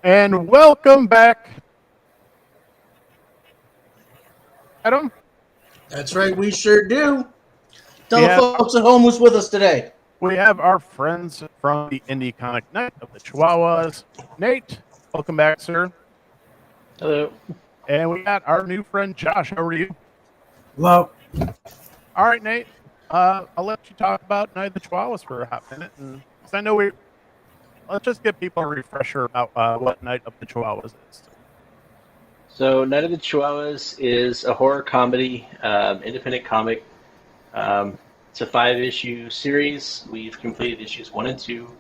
And welcome back, Adam. That's right, we sure do. Tell We the have folks at home who's with us today. we have our friends from the Indie Comic Night of the Chihuahuas. Nate, welcome back, sir. Hello. And we got our new friend Josh. How are you? Hello. All right, Nate. I'll let you talk about Night of the Chihuahuas for a hot minute, and because I know let's just give people a refresher about what Night of the Chihuahuas is. So, Night of the Chihuahuas is a horror comedy, independent comic. It's a 5-issue series. We've completed issues 1 and 2,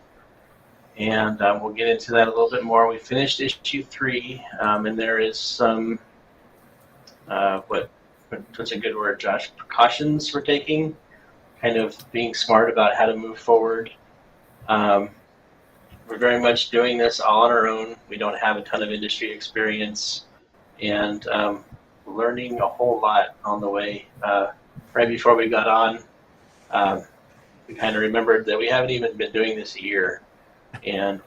and we'll get into that a little bit more. We finished issue 3, and there is some what's a good word, Josh? Precautions we're taking, kind of being smart about how to move forward. We're very much doing this all on our own. We don't have a ton of industry experience, and learning a whole lot on the way. Right before we got on, we kind of remembered that we haven't even been doing this a year, and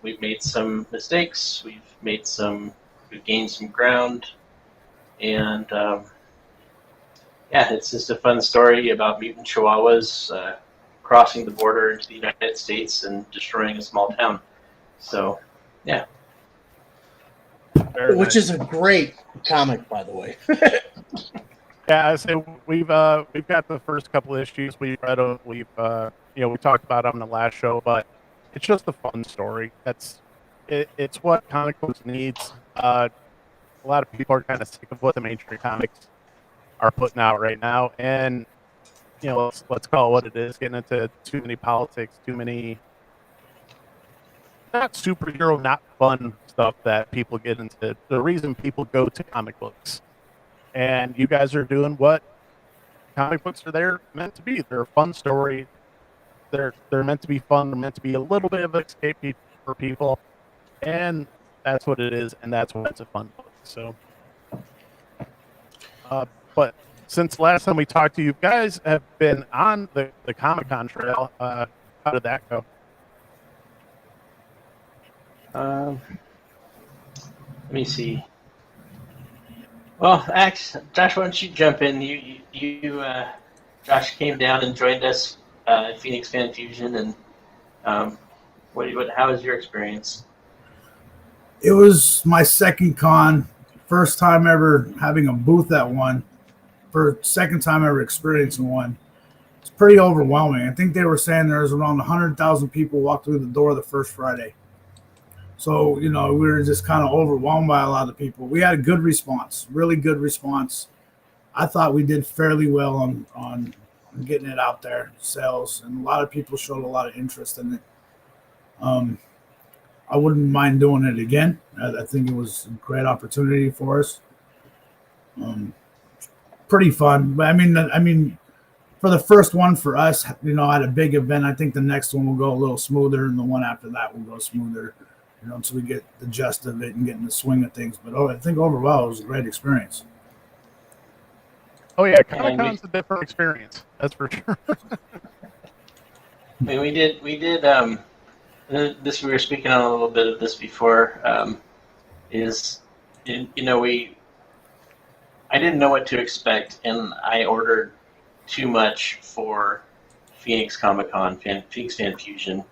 we've made some mistakes. We've gained some ground, and it's just a fun story about mutant chihuahuas crossing the border into the United States and destroying a small town. So, yeah. Which is a great comic, by the way. Yeah, I say we've got the first couple issues. We've read them. We talked about them on the last show, but it's just a fun story. It's what comic books needs. A lot of people are kind of sick of what the mainstream comics are putting out right now, and let's call it what it is. Getting into too many politics, too many not superhero, not fun stuff that people get into. The reason people go to comic books. And you guys are doing what comic books are meant to be. They're a fun story. They're meant to be fun. They're meant to be a little bit of an escape for people. And that's what it is, and that's why it's a fun book. So, but since last time we talked to you, guys have been on the Comic-Con trail. How did that go? Let me see. Well, Josh, why don't you jump in? Josh came down and joined us at Phoenix Fan Fusion, and how was your experience? It was my second con, first time ever having a booth at one, second time ever experiencing one. It's pretty overwhelming. I think they were saying there was around 100,000 people walked through the door the first Friday. So, we were just kind of overwhelmed by a lot of people. We had a good response, really good response. I thought we did fairly well on getting it out there, sales, and a lot of people showed a lot of interest in it. I wouldn't mind doing it again. I think it was a great opportunity for us. Pretty fun, but I mean, for the first one for us, at a big event, I think the next one will go a little smoother, and the one after that will go smoother. Until we get the gist of it and get in the swing of things. But I think overall it was a great experience. Oh yeah, Comic-Con's a different experience. That's for sure. I mean, we did. This we were speaking on a little bit of this before. I didn't know what to expect, and I ordered too much for Phoenix Comic-Con, Phoenix Fan Fusion,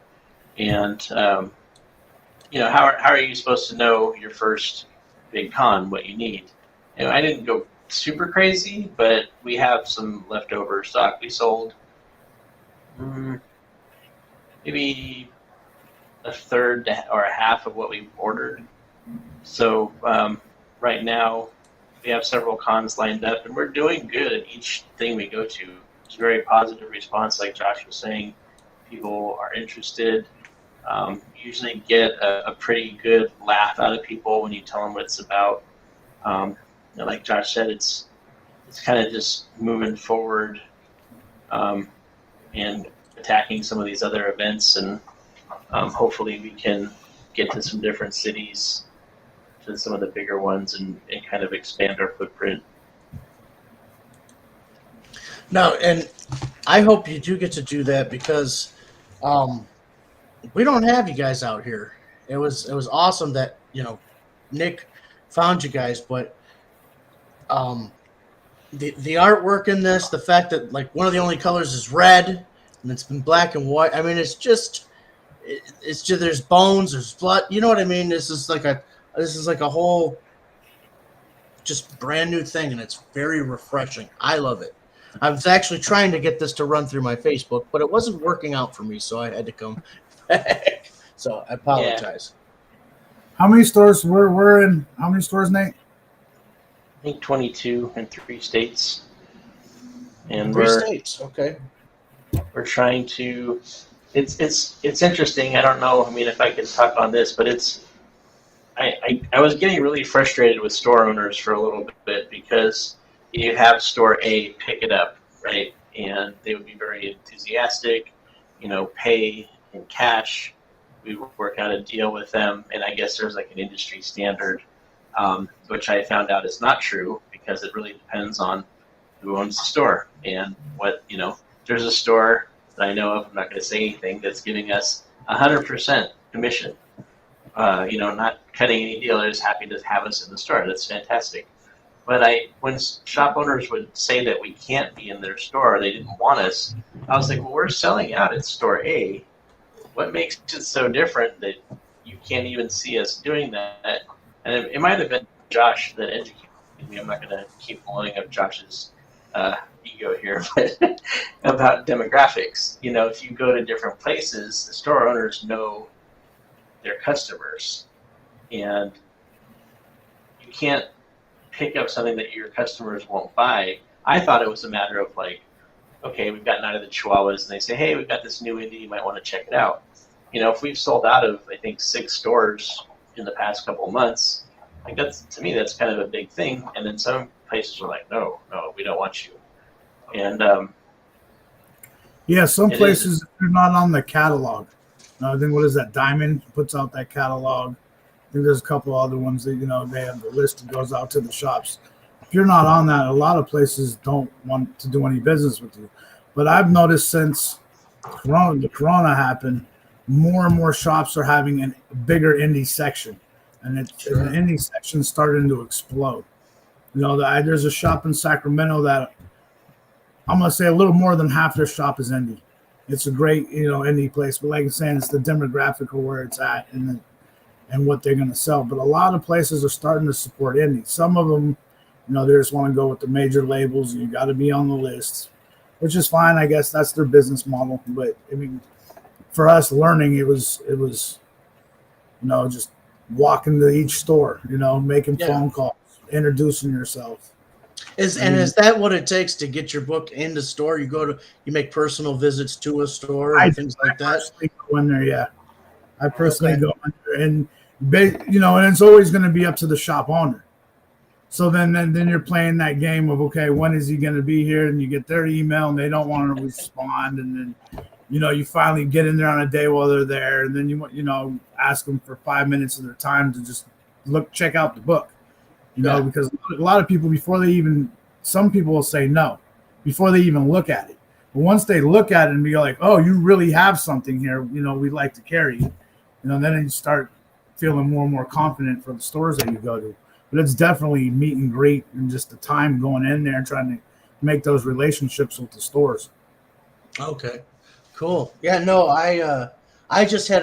and. How are you supposed to know your first big con what you need? I didn't go super crazy, but we have some leftover stock. We sold maybe a third or a half of what we ordered. So right now we have several cons lined up, and we're doing good at each thing we go to. It's a very positive response, like Josh was saying. People are interested. Usually get a pretty good laugh out of people when you tell them what it's about. Like Josh said, it's kind of just moving forward and attacking some of these other events, and hopefully we can get to some different cities, to some of the bigger ones, and kind of expand our footprint. No, and I hope you do get to do that because we don't have you guys out here. It was awesome that Nick found you guys, but the artwork in this, the fact that like one of the only colors is red and it's been black and white. I mean, it's just there's bones, there's blood. You know what I mean? This is like a whole just brand new thing, and it's very refreshing. I love it. I was actually trying to get this to run through my Facebook, but it wasn't working out for me, so I had to come back. So I apologize. How many stores we're in? How many stores, Nate? I think 22 in 3 states. And Three states, okay. we're trying to. It's interesting. I don't know. I mean, if I can talk on this, but I was getting really frustrated with store owners for a little bit because you have store A pick it up, right? And they would be very enthusiastic, pay in cash. We would work out a deal with them, and I guess there's like an industry standard, which I found out is not true because it really depends on who owns the store and what, there's a store that I know of, I'm not going to say anything, that's giving us 100% commission. Not cutting any deal, they're just happy to have us in the store. That's fantastic. But when shop owners would say that we can't be in their store, they didn't want us, I was like, well, we're selling out at store A. What makes it so different that you can't even see us doing that? And it might have been Josh that educated me. I'm not going to keep blowing up Josh's ego here, but about demographics. If you go to different places, the store owners know their customers, and you can't pick up something that your customers won't buy. I thought it was a matter of like, okay, we've got Night of the Chihuahuas, and they say, hey, we've got this new indie, you might want to check it out. If we've sold out of, I think, 6 stores in the past couple months, like to me, that's kind of a big thing. And then some places are like, no, we don't want you. And some places they're not on the catalog. I think, what is that? Diamond puts out that catalog. I think there's a couple other ones that, they have the list that goes out to the shops. If you're not on that, a lot of places don't want to do any business with you. But I've noticed since the Corona happened, more and more shops are having a bigger indie section. And the indie section is starting to explode. There's a shop in Sacramento that I'm going to say a little more than half their shop is indie. It's a great, indie place. But like I'm saying, it's the demographic of where it's at and what they're going to sell. But a lot of places are starting to support indie. Some of them, they just want to go with the major labels. You got to be on the list, which is fine. I guess that's their business model. But I mean, for us learning, it was, just walking to each store, making phone calls, introducing yourself. Is that what it takes to get your book in the store? You make personal visits to a store and things like that? I go in there, yeah. I personally go in there, and and it's always going to be up to the shop owner. So then you're playing that game of, okay, when is he going to be here? And you get their email and they don't want to respond. And then, you finally get in there on a day while they're there. And then you ask them for 5 minutes of their time to just check out the book, because a lot of people, some people will say no before they even look at it. But once they look at it and be like, oh, you really have something here, we'd like to carry it. Then you start feeling more and more confident for the stores that you go to. But it's definitely meet and greet and just the time going in there and trying to make those relationships with the stores. Okay, cool. Yeah, no, I just had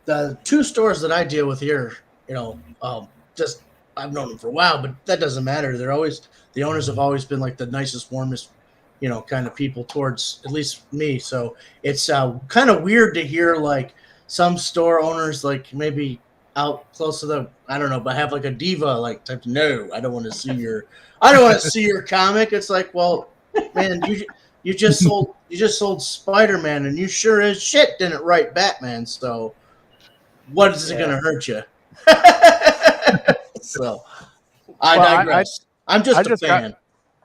the 2 stores that I deal with here, I've known them for a while, but that doesn't matter. The owners have always been like the nicest, warmest, kind of people towards at least me. So it's kind of weird to hear like some store owners like maybe out close to the, I don't know, but have like a diva like type. No, I don't want to see your comic. It's like, well, man, you just sold Spider-Man, and you sure as shit didn't write Batman. So what is it going to hurt you? So I digress. I'm just a fan.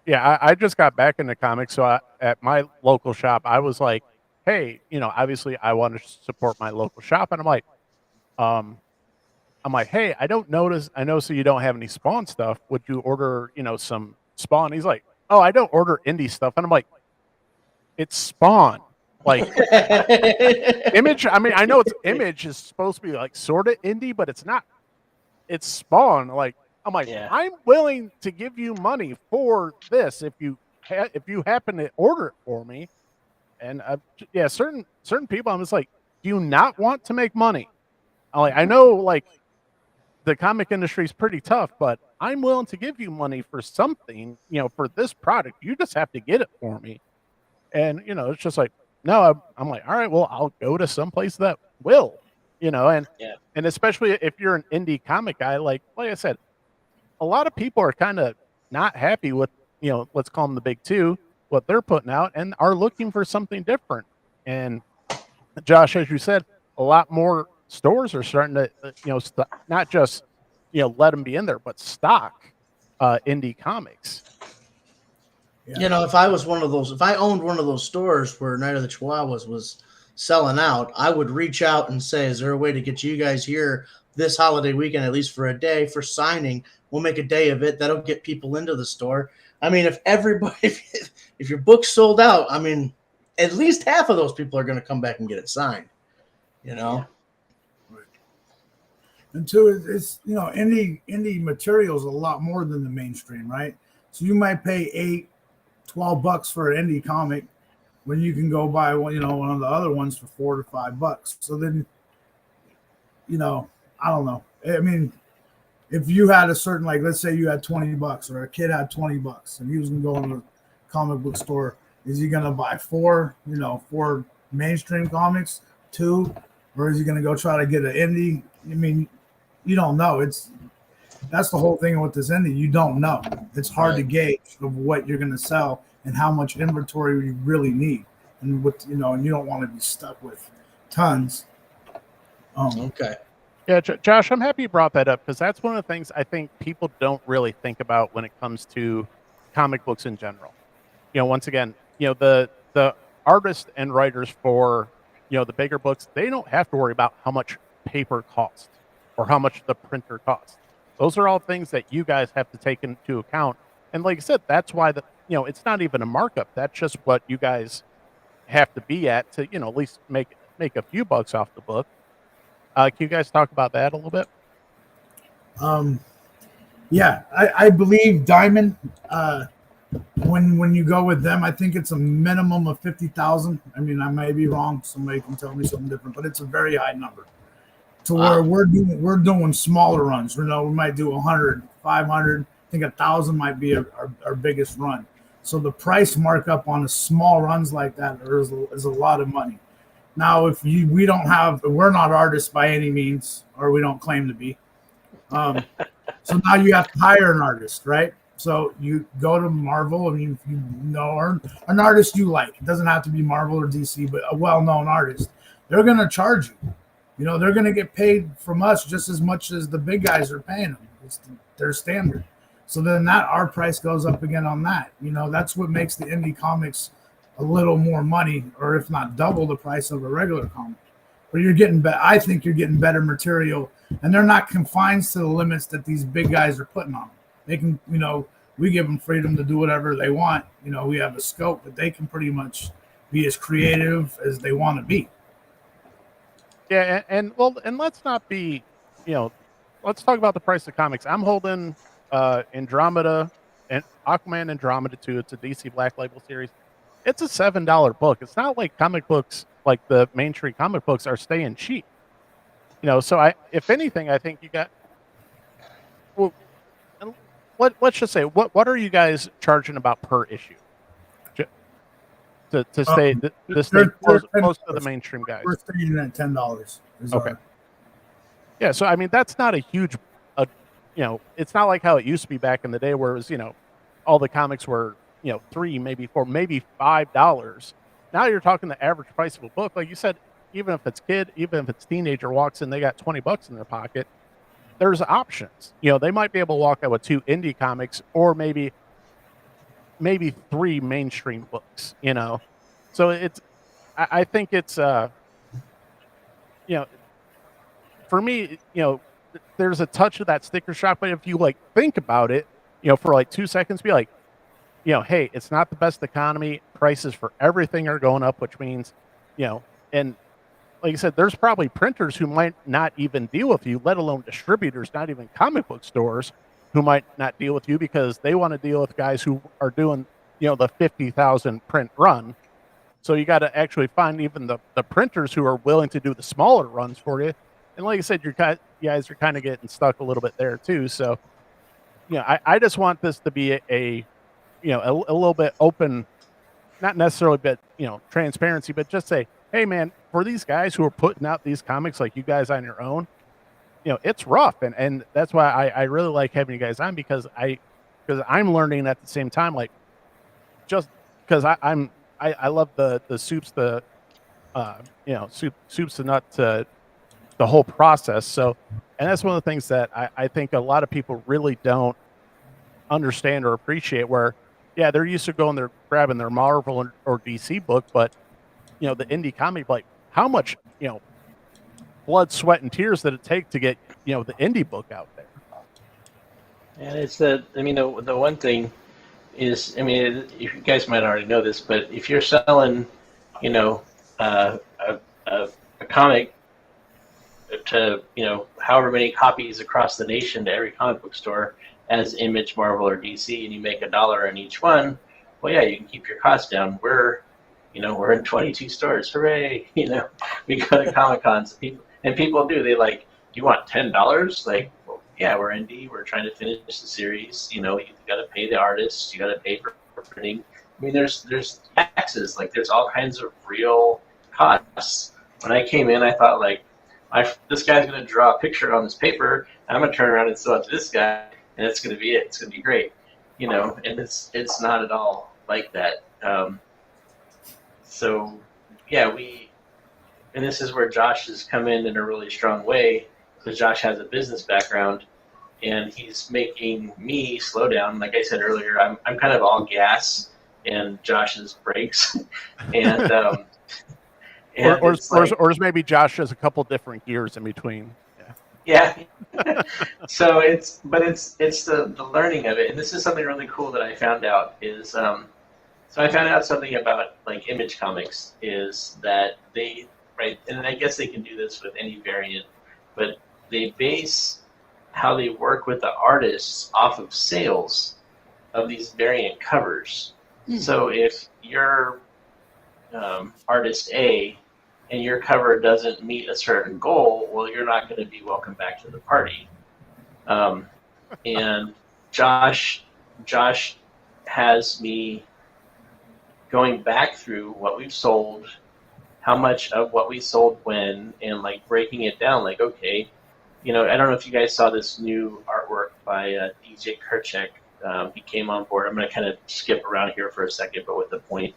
I just got back into comics. So at my local shop, I was like, hey, obviously I want to support my local shop. And I'm like, hey, I know, so you don't have any Spawn stuff. Would you order, some Spawn? He's like, oh, I don't order indie stuff. And I'm like, it's Spawn. Like Image. I mean, I know it's Image is supposed to be like sort of indie, but it's not it's Spawn. Like, I'm like, Yeah. I'm willing to give you money for this if you happen to order it for me. And yeah, certain people, I'm just like, do you not want to make money? I know like the comic industry is pretty tough, but I'm willing to give you money for something, for this product. You just have to get it for me. And it's just like, no, I'm like, all right, well, I'll go to some place that will, and Yeah. and especially if you're an indie comic guy, like I said, a lot of people are kind of not happy with, let's call them the big two, what they're putting out, and are looking for something different. And Josh, as you said, a lot more stores are starting to, not just, let them be in there, but stock indie comics. Yeah. If I was one of those, if I owned one of those stores where Night of the Chihuahuas was selling out, I would reach out and say, is there a way to get you guys here this holiday weekend, at least for a day for signing? We'll make a day of it. That'll get people into the store. I mean, if everybody, if your book's sold out, I mean, at least half of those people are going to come back and get it signed, Yeah. And two, it's indie material is a lot more than the mainstream, right? So you might pay $12 for an indie comic when you can go buy one of the other ones for $4 to $5. So then, I don't know. I mean, if you had a certain, like, let's say you had $20 or a kid had $20 and he was gonna go in the comic book store, is he gonna buy four mainstream comics, two, or is he gonna go try to get an indie? I mean, you don't know. That's the whole thing with this indie. You don't know. It's hard to gauge of what you're going to sell and how much inventory you really need, and and you don't want to be stuck with tons. Okay. Yeah, Josh, I'm happy you brought that up because that's one of the things I think people don't really think about when it comes to comic books in general. Once again, the artists and writers for the bigger books, they don't have to worry about how much paper costs or how much the printer costs. Those are all things that you guys have to take into account. And like I said, that's why it's not even a markup. That's just what you guys have to be at to, at least make a few bucks off the book. Can you guys talk about that a little bit? Yeah, I believe Diamond. When you go with them, I think it's a minimum of 50,000. I mean, I may be wrong. Somebody can tell me something different, but it's a very high number. To where we're doing smaller runs. We might do 100, 500. I think 1,000 might be our biggest run. So the price markup on the small runs like that is a lot of money. Now, if we're not artists by any means, or we don't claim to be. So now you have to hire an artist, right? So you go to Marvel, and if you know or an artist you like. It doesn't have to be Marvel or DC, but a well-known artist. They're going to charge you. They're going to get paid from us just as much as the big guys are paying them. It's their standard. So then our price goes up again on that. That's what makes the indie comics a little more money, or if not double the price of a regular comic. But I think you're getting better material, and they're not confined to the limits that these big guys are putting on them. They can, we give them freedom to do whatever they want. We have a scope, but they can pretty much be as creative as they want to be. Yeah, and let's not be, let's talk about the price of comics. I'm holding Andromeda and Aquaman Andromeda 2. It's a DC Black Label series. It's a $7 book. It's not like comic books, like the mainstream comic books, are staying cheap. So if anything, I think you got. Well, let's just say, what are you guys charging about per issue? To stay close to the mainstream guys. We're staying at $10. Okay. Yeah, so I mean that's not a huge, it's not like how it used to be back in the day where it was, all the comics were, $3, maybe $4, maybe $5. Now you're talking the average price of a book, like you said, even if it's kid, even if it's teenager walks in, they got $20 in their pocket. There's options. They might be able to walk out with 2 indie comics or maybe 3 mainstream books, So I think it's, for me, there's a touch of that sticker shock, but if you think about it, for 2 seconds, be like, hey, it's not the best economy. Prices for everything are going up, which means, and like I said, there's probably printers who might not even deal with you, let alone distributors, not even comic book stores, who might not deal with you because they want to deal with guys who are doing, the 50,000 print run. So you got to actually find even the printers who are willing to do the smaller runs for you. And like I said, you guys are kind of getting stuck a little bit there too. So, I just want this to be a little bit open, not necessarily, but transparency, but just say, hey man, for these guys who are putting out these comics like you guys on your own, it's rough, and that's why I really like having you guys on because I'm learning at the same time, like just because I love the soups, soups to nuts, the whole process. So, and that's one of the things that I think a lot of people really don't understand or appreciate. Where, yeah, they're used to going there grabbing their Marvel or DC book, but the indie comic, like how much blood, sweat, and tears that it take to get the indie book out there. And it's the one thing is, you guys might already know this, but if you're selling, a comic to, however many copies across the nation to every comic book store as Image, Marvel, or DC, and you make $1 on each one, well, yeah, you can keep your costs down. We're in 22 stores. Hooray! We go to Comic-Cons. People do. They like, you want $10? Like, well, yeah, we're indie. We're trying to finish the series. You got to pay the artists. You got to pay for printing. There's taxes. Like, there's all kinds of real costs. When I came in, I thought, like, this guy's going to draw a picture on this paper. I'm going to turn around and sell it to this guy, and it's going to be it. It's going to be great. And it's not at all like that. So, yeah, and this is where Josh has come in a really strong way, because Josh has a business background, and he's making me slow down. Like I said earlier, I'm kind of all gas, and Josh is brakes, and or maybe Josh has a couple different gears in between. Yeah. So it's the learning of it, and this is something really cool that I found out is. So I found out something about like Image Comics is that and I guess they can do this with any variant, but they base how they work with the artists off of sales of these variant covers. So if you're artist A and your cover doesn't meet a certain goal, well, you're not going to be welcome back to the party. And Josh has me going back through what we've sold, how much of what we sold when, and like breaking it down. Like, okay, I don't know if you guys saw this new artwork by DJ Kerchek. He came on board. I'm going to kind of skip around here for a second, but with the point,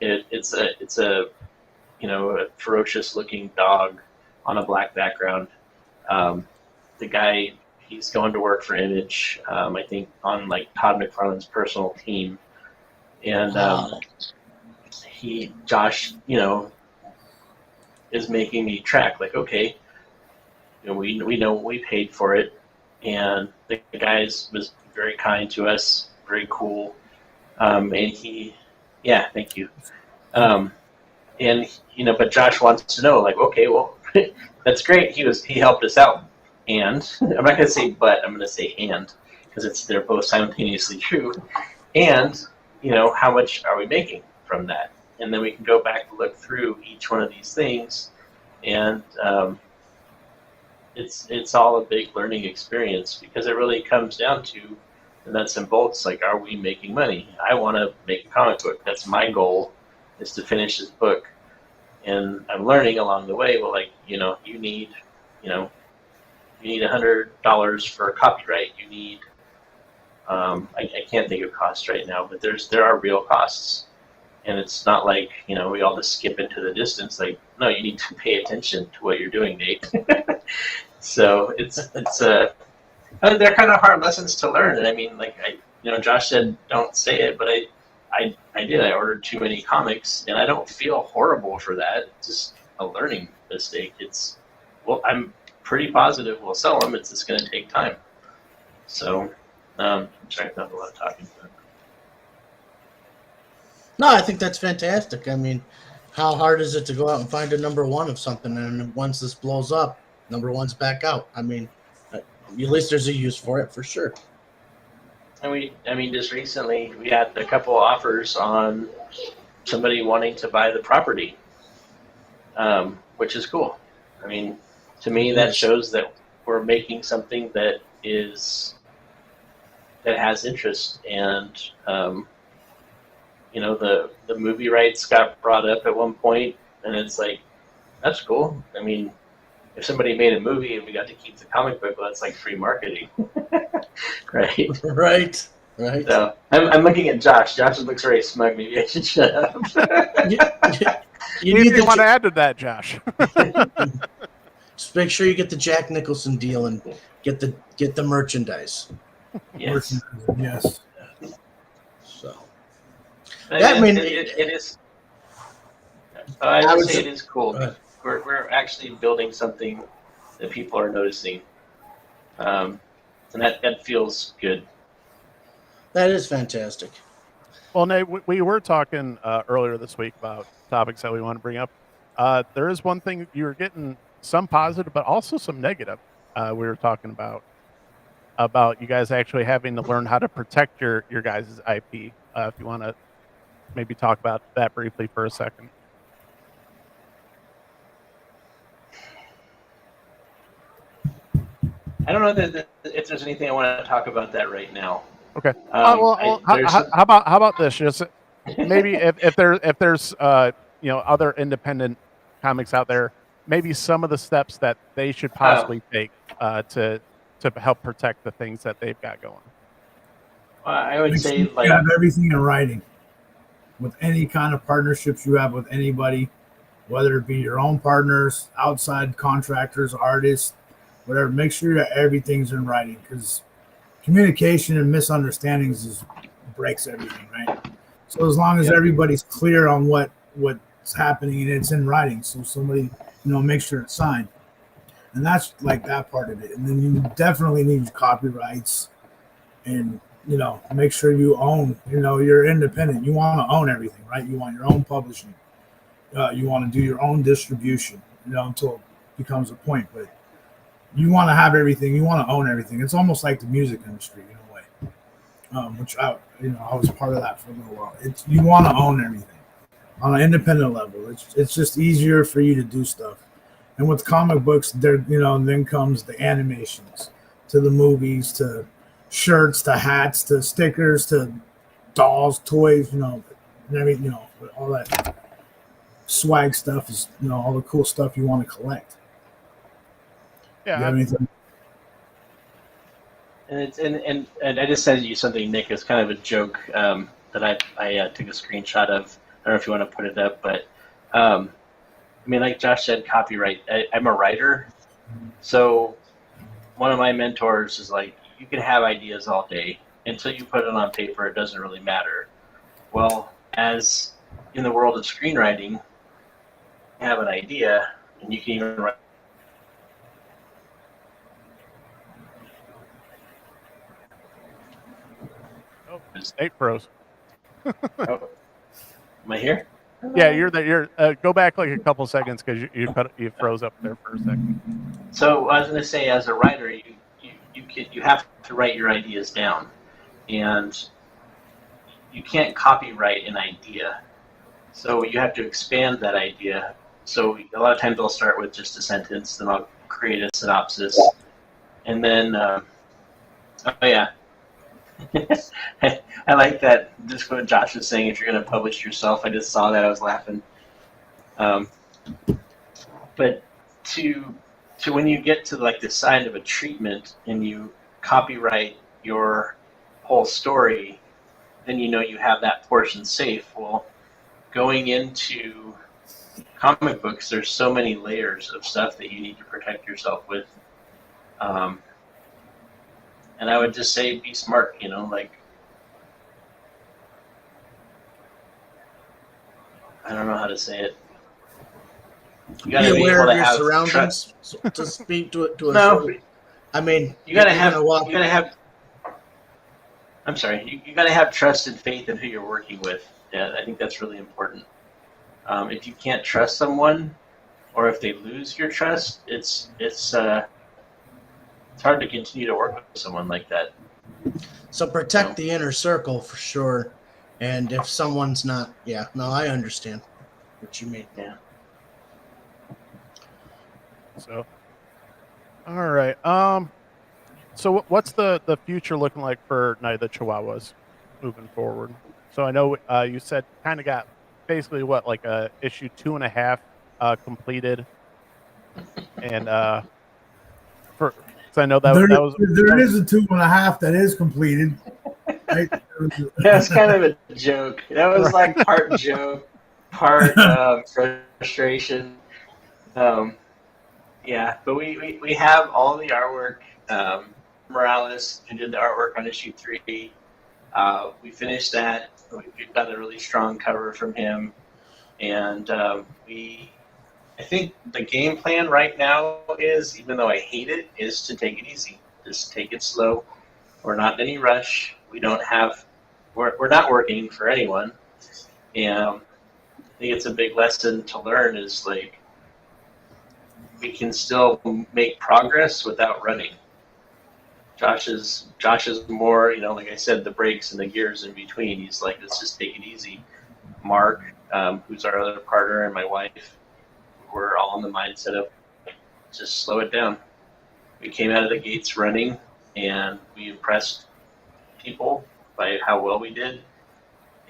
it's a ferocious looking dog on a black background. The guy, he's going to work for Image, I think on like Todd McFarlane's personal team. And Josh, is making me track, like, okay, we know what we paid for it, and the guy was very kind to us, very cool, and thank you, and but Josh wants to know, like, okay, well, that's great, he helped us out, and I'm not going to say but, I'm going to say and, because they're both simultaneously true, and how much are we making from that? And then we can go back and look through each one of these things, and it's all a big learning experience, because it really comes down to the nuts and bolts. Like, are we making money? I want to make a comic book. That's my goal, is to finish this book. And I'm learning along the way. Well, like, you need $100 for copyright. You need I can't think of costs right now, but there are real costs, and it's not like we all just skip into the distance. Like, no, you need to pay attention to what you're doing, Nate. So they're kind of hard lessons to learn. And I mean, like Josh said, don't say it, but I did. I ordered too many comics, and I don't feel horrible for that. It's just a learning mistake. I'm pretty positive we'll sell them. It's just going to take time. So. Sorry, not a lot of talking. No, I think that's fantastic. I mean, How hard is it to go out and find a number one of something, and once this blows up, number one's back out? I mean, at least there's a use for it for sure. And I mean, just recently we had a couple offers on somebody wanting to buy the property, which is cool. I mean, to me, that shows that we're making something that has interest. And the movie rights got brought up at one point, and it's like, that's cool. I mean, if somebody made a movie and we got to keep the comic book, well, that's like free marketing, right? Right. So I'm looking at Josh. Josh looks very smug. Maybe I should shut up. You Anything need you want to add to that, Josh? Just make sure you get the Jack Nicholson deal and get the merchandise. Yes. Yes. So I mean, it is. I would say it is cool. Go ahead. We're actually building something that people are noticing, and that feels good. That is fantastic. Well, Nate, we were talking earlier this week about topics that we want to bring up. There is one thing you were getting some positive, but also some negative. We were talking about you guys actually having to learn how to protect your guys' IP. If you want to maybe talk about that briefly for a second. I don't know if there's anything I want to talk about that right now. Okay. How about this? Just maybe if there's other independent comics out there, maybe some of the steps that they should possibly take to help protect the things that they've got going. I would say you have everything in writing with any kind of partnerships you have with anybody, whether it be your own partners, outside contractors, artists, whatever. Make sure that everything's in writing, because communication and misunderstandings breaks everything, right? So as long as everybody's clear on what's happening and it's in writing, so somebody make sure it's signed, and that's like that part of it. And then you definitely need copyrights, and make sure you own. You're independent. You want to own everything, right? You want your own publishing. You want to do your own distribution. Until it becomes a point, but you want to have everything. You want to own everything. It's almost like the music industry in a way, which I was part of that for a little while. You want to own everything on an independent level. It's just easier for you to do stuff. And with comic books, then comes the animations, to the movies, to shirts, to hats, to stickers, to dolls, toys, and everything, all that swag stuff is, all the cool stuff you want to collect. Yeah. And I just sent you something, Nick. It's kind of a joke that I took a screenshot of. I don't know if you want to put it up, but like Josh said, copyright. I'm a writer, so one of my mentors is like, you can have ideas all day until you put it on paper. It doesn't really matter. Well, as in the world of screenwriting, you have an idea, and you can even write. Nate froze. Oh. Am I here? Yeah, you're there. You're go back like a couple seconds because you froze up there for a second. So I was going to say, as a writer, you have to write your ideas down, and you can't copyright an idea. So you have to expand that idea. So a lot of times I'll start with just a sentence, then I'll create a synopsis, and then I like that. Just what Josh was saying. If you're going to publish yourself, I just saw that. I was laughing. But to when you get to like the side of a treatment and you copyright your whole story, then you have that portion safe. Well, going into comic books, there's so many layers of stuff that you need to protect yourself with. And I would just say, be smart, like, I don't know how to say it. You gotta be aware of your surroundings to speak to it. You gotta have. I'm sorry. You gotta have trust and faith in who you're working with. Yeah, I think that's really important. If you can't trust someone, or if they lose your trust, it's hard to continue to work with someone like that. So protect the inner circle for sure. And if someone's not, yeah, no, I understand what you mean. Yeah. So, all right. So what's the future looking like for Night of the Chihuahuas moving forward? So I know you said kind of got basically what, like issue 2.5 completed, and for so I know that There was there is a 2.5 that is completed. Right? That's kind of a joke. That was like part joke, part frustration. Yeah, but we have all the artwork. Morales, who did the artwork on issue 3, we finished that. We've got a really strong cover from him, and I think the game plan right now is, even though I hate it, is to take it easy. Just take it slow. We're not in any rush. We're not working for anyone, and I think it's a big lesson to learn. Is like we can still make progress without running. Josh is more, like I said, the brakes and the gears in between. He's like, let's just take it easy. Mark, who's our other partner, and my wife, we're all in the mindset of just slow it down. We came out of the gates running, and we impressed people by how well we did.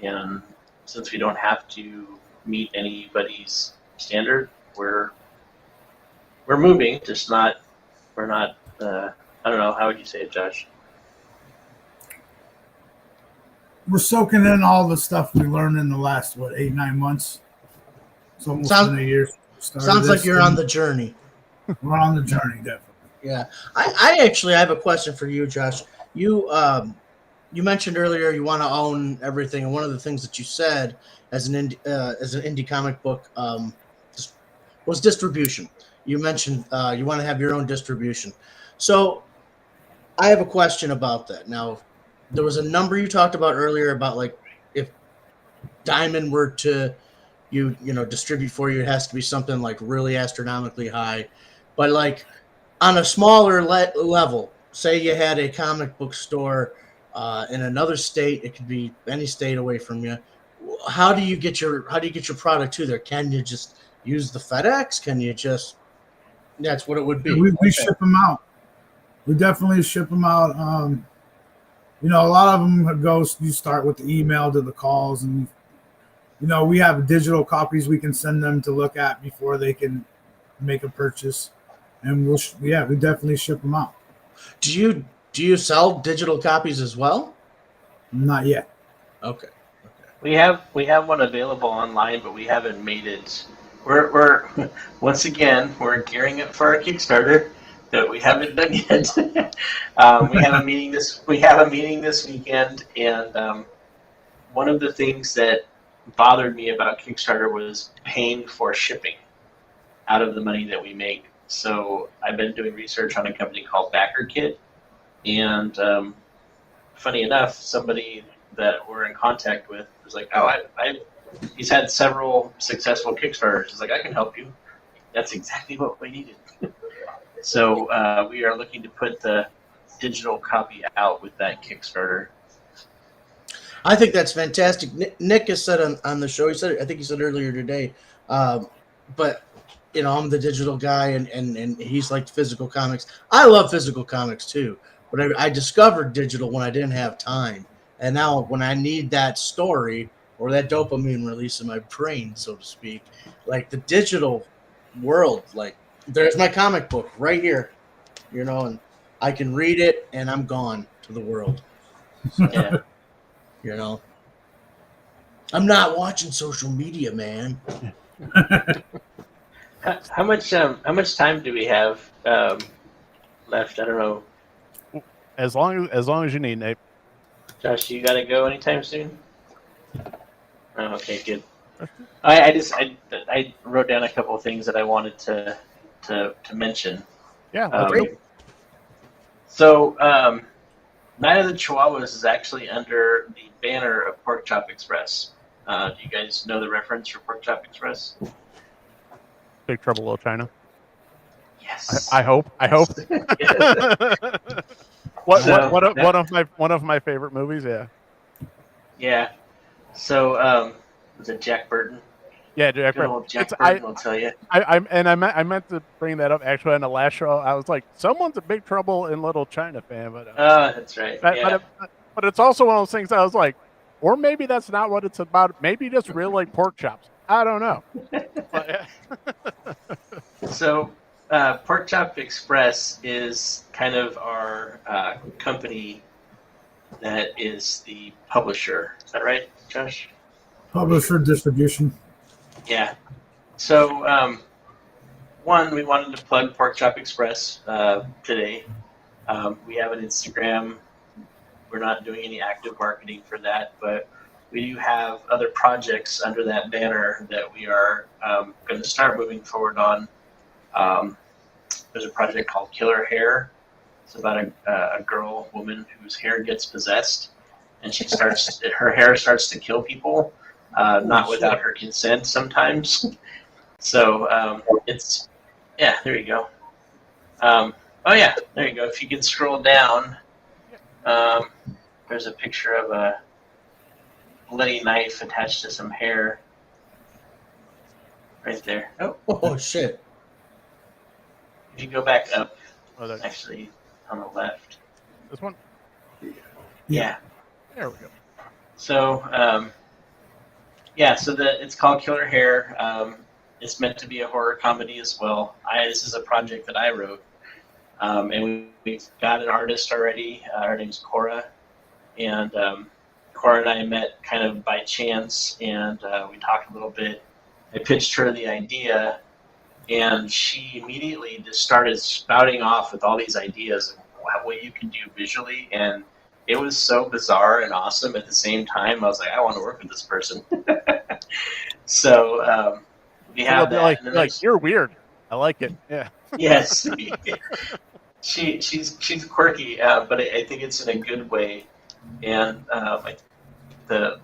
And since we don't have to meet anybody's standard, we're moving, just not. We're not. I don't know. How would you say it, Josh? We're soaking in all the stuff we learned in the last 8-9 months. It's almost been a year. Sounds like you're on the journey. We're on the journey, definitely. Yeah, I actually have a question for you, Josh. You mentioned earlier you want to own everything, and one of the things that you said as an indie comic book was distribution. You mentioned you want to have your own distribution. So I have a question about that. Now, there was a number you talked about earlier about like if Diamond were to distribute for you, it has to be something like really astronomically high. But like on a smaller level, say you had a comic book store in another state, it could be any state away from you. How do you get your product to there? Can you just use the FedEx? Can you just? That's what it would be. We ship them out. We definitely ship them out. A lot of them you start with the email to the calls, and we have digital copies we can send them to look at before they can make a purchase, and we definitely ship them out. Do you sell digital copies as well? Not yet. Okay. We have one available online, but we haven't made it. We're once again we're gearing up for our Kickstarter that we haven't done yet. We have a meeting this weekend, and one of the things that bothered me about Kickstarter was paying for shipping out of the money that we make. So I've been doing research on a company called BackerKit, and funny enough, somebody that we're in contact with was like, "Oh, he's had several successful Kickstarters. He's like, I can help you." That's exactly what we needed. So we are looking to put the digital copy out with that Kickstarter. I think that's fantastic. Nick has said on the show, I think he said earlier today, but I'm the digital guy, and he's like physical comics. I love physical comics too, but I discovered digital when I didn't have time. And now when I need that story or that dopamine release in my brain, so to speak, like the digital world, like there's my comic book right here, and I can read it and I'm gone to the world. So, yeah. I'm not watching social media, man. How much time do we have left? I don't know. As long as you need, Nate. Josh, you gotta go anytime soon? Oh, okay, good. I wrote down a couple of things that I wanted to mention. Yeah, that's great. So, Night of the Chihuahuas is actually under the banner of Pork Chop Express. Do you guys know the reference for Pork Chop Express? Big Trouble in Little China. Yes. I hope. One of my favorite movies. Yeah. Yeah. So, was it Jack Burton? Yeah, Jack Good old Jack It's Burton will tell you. I meant to bring that up actually on the last show. I was like, someone's a Big Trouble in Little China fan, but That's right. Yeah. but it's also one of those things I was like, or maybe that's not what it's about. Maybe just real like pork chops. I don't know. But, yeah. So, Pork Chop Express is kind of our company that is the publisher. Is that right, Josh? Publisher distribution. Yeah. So, one, we wanted to plug Pork Chop Express today. We have an Instagram. We're not doing any active marketing for that, but we do have other projects under that banner that we are going to start moving forward on. There's a project called Killer Hair. It's about a woman whose hair gets possessed, and her hair starts to kill people, not without her consent sometimes. So there you go. There you go. If you can scroll down, there's a picture of a bloody knife attached to some hair. Right there. Oh shit. If you go back up, that's actually on the left. This one? Yeah. There we go. So, it's called Killer Hair. It's meant to be a horror comedy as well. This is a project that I wrote. And we've got an artist already. Her name's Cora. And Cora and I met kind of by chance, and we talked a little bit. I pitched her the idea, and she immediately just started spouting off with all these ideas of what you can do visually, and it was so bizarre and awesome at the same time. I was like, I want to work with this person. So we have that. Like you're weird. I like it. Yeah. Yes. She's quirky, but I think it's in a good way. And the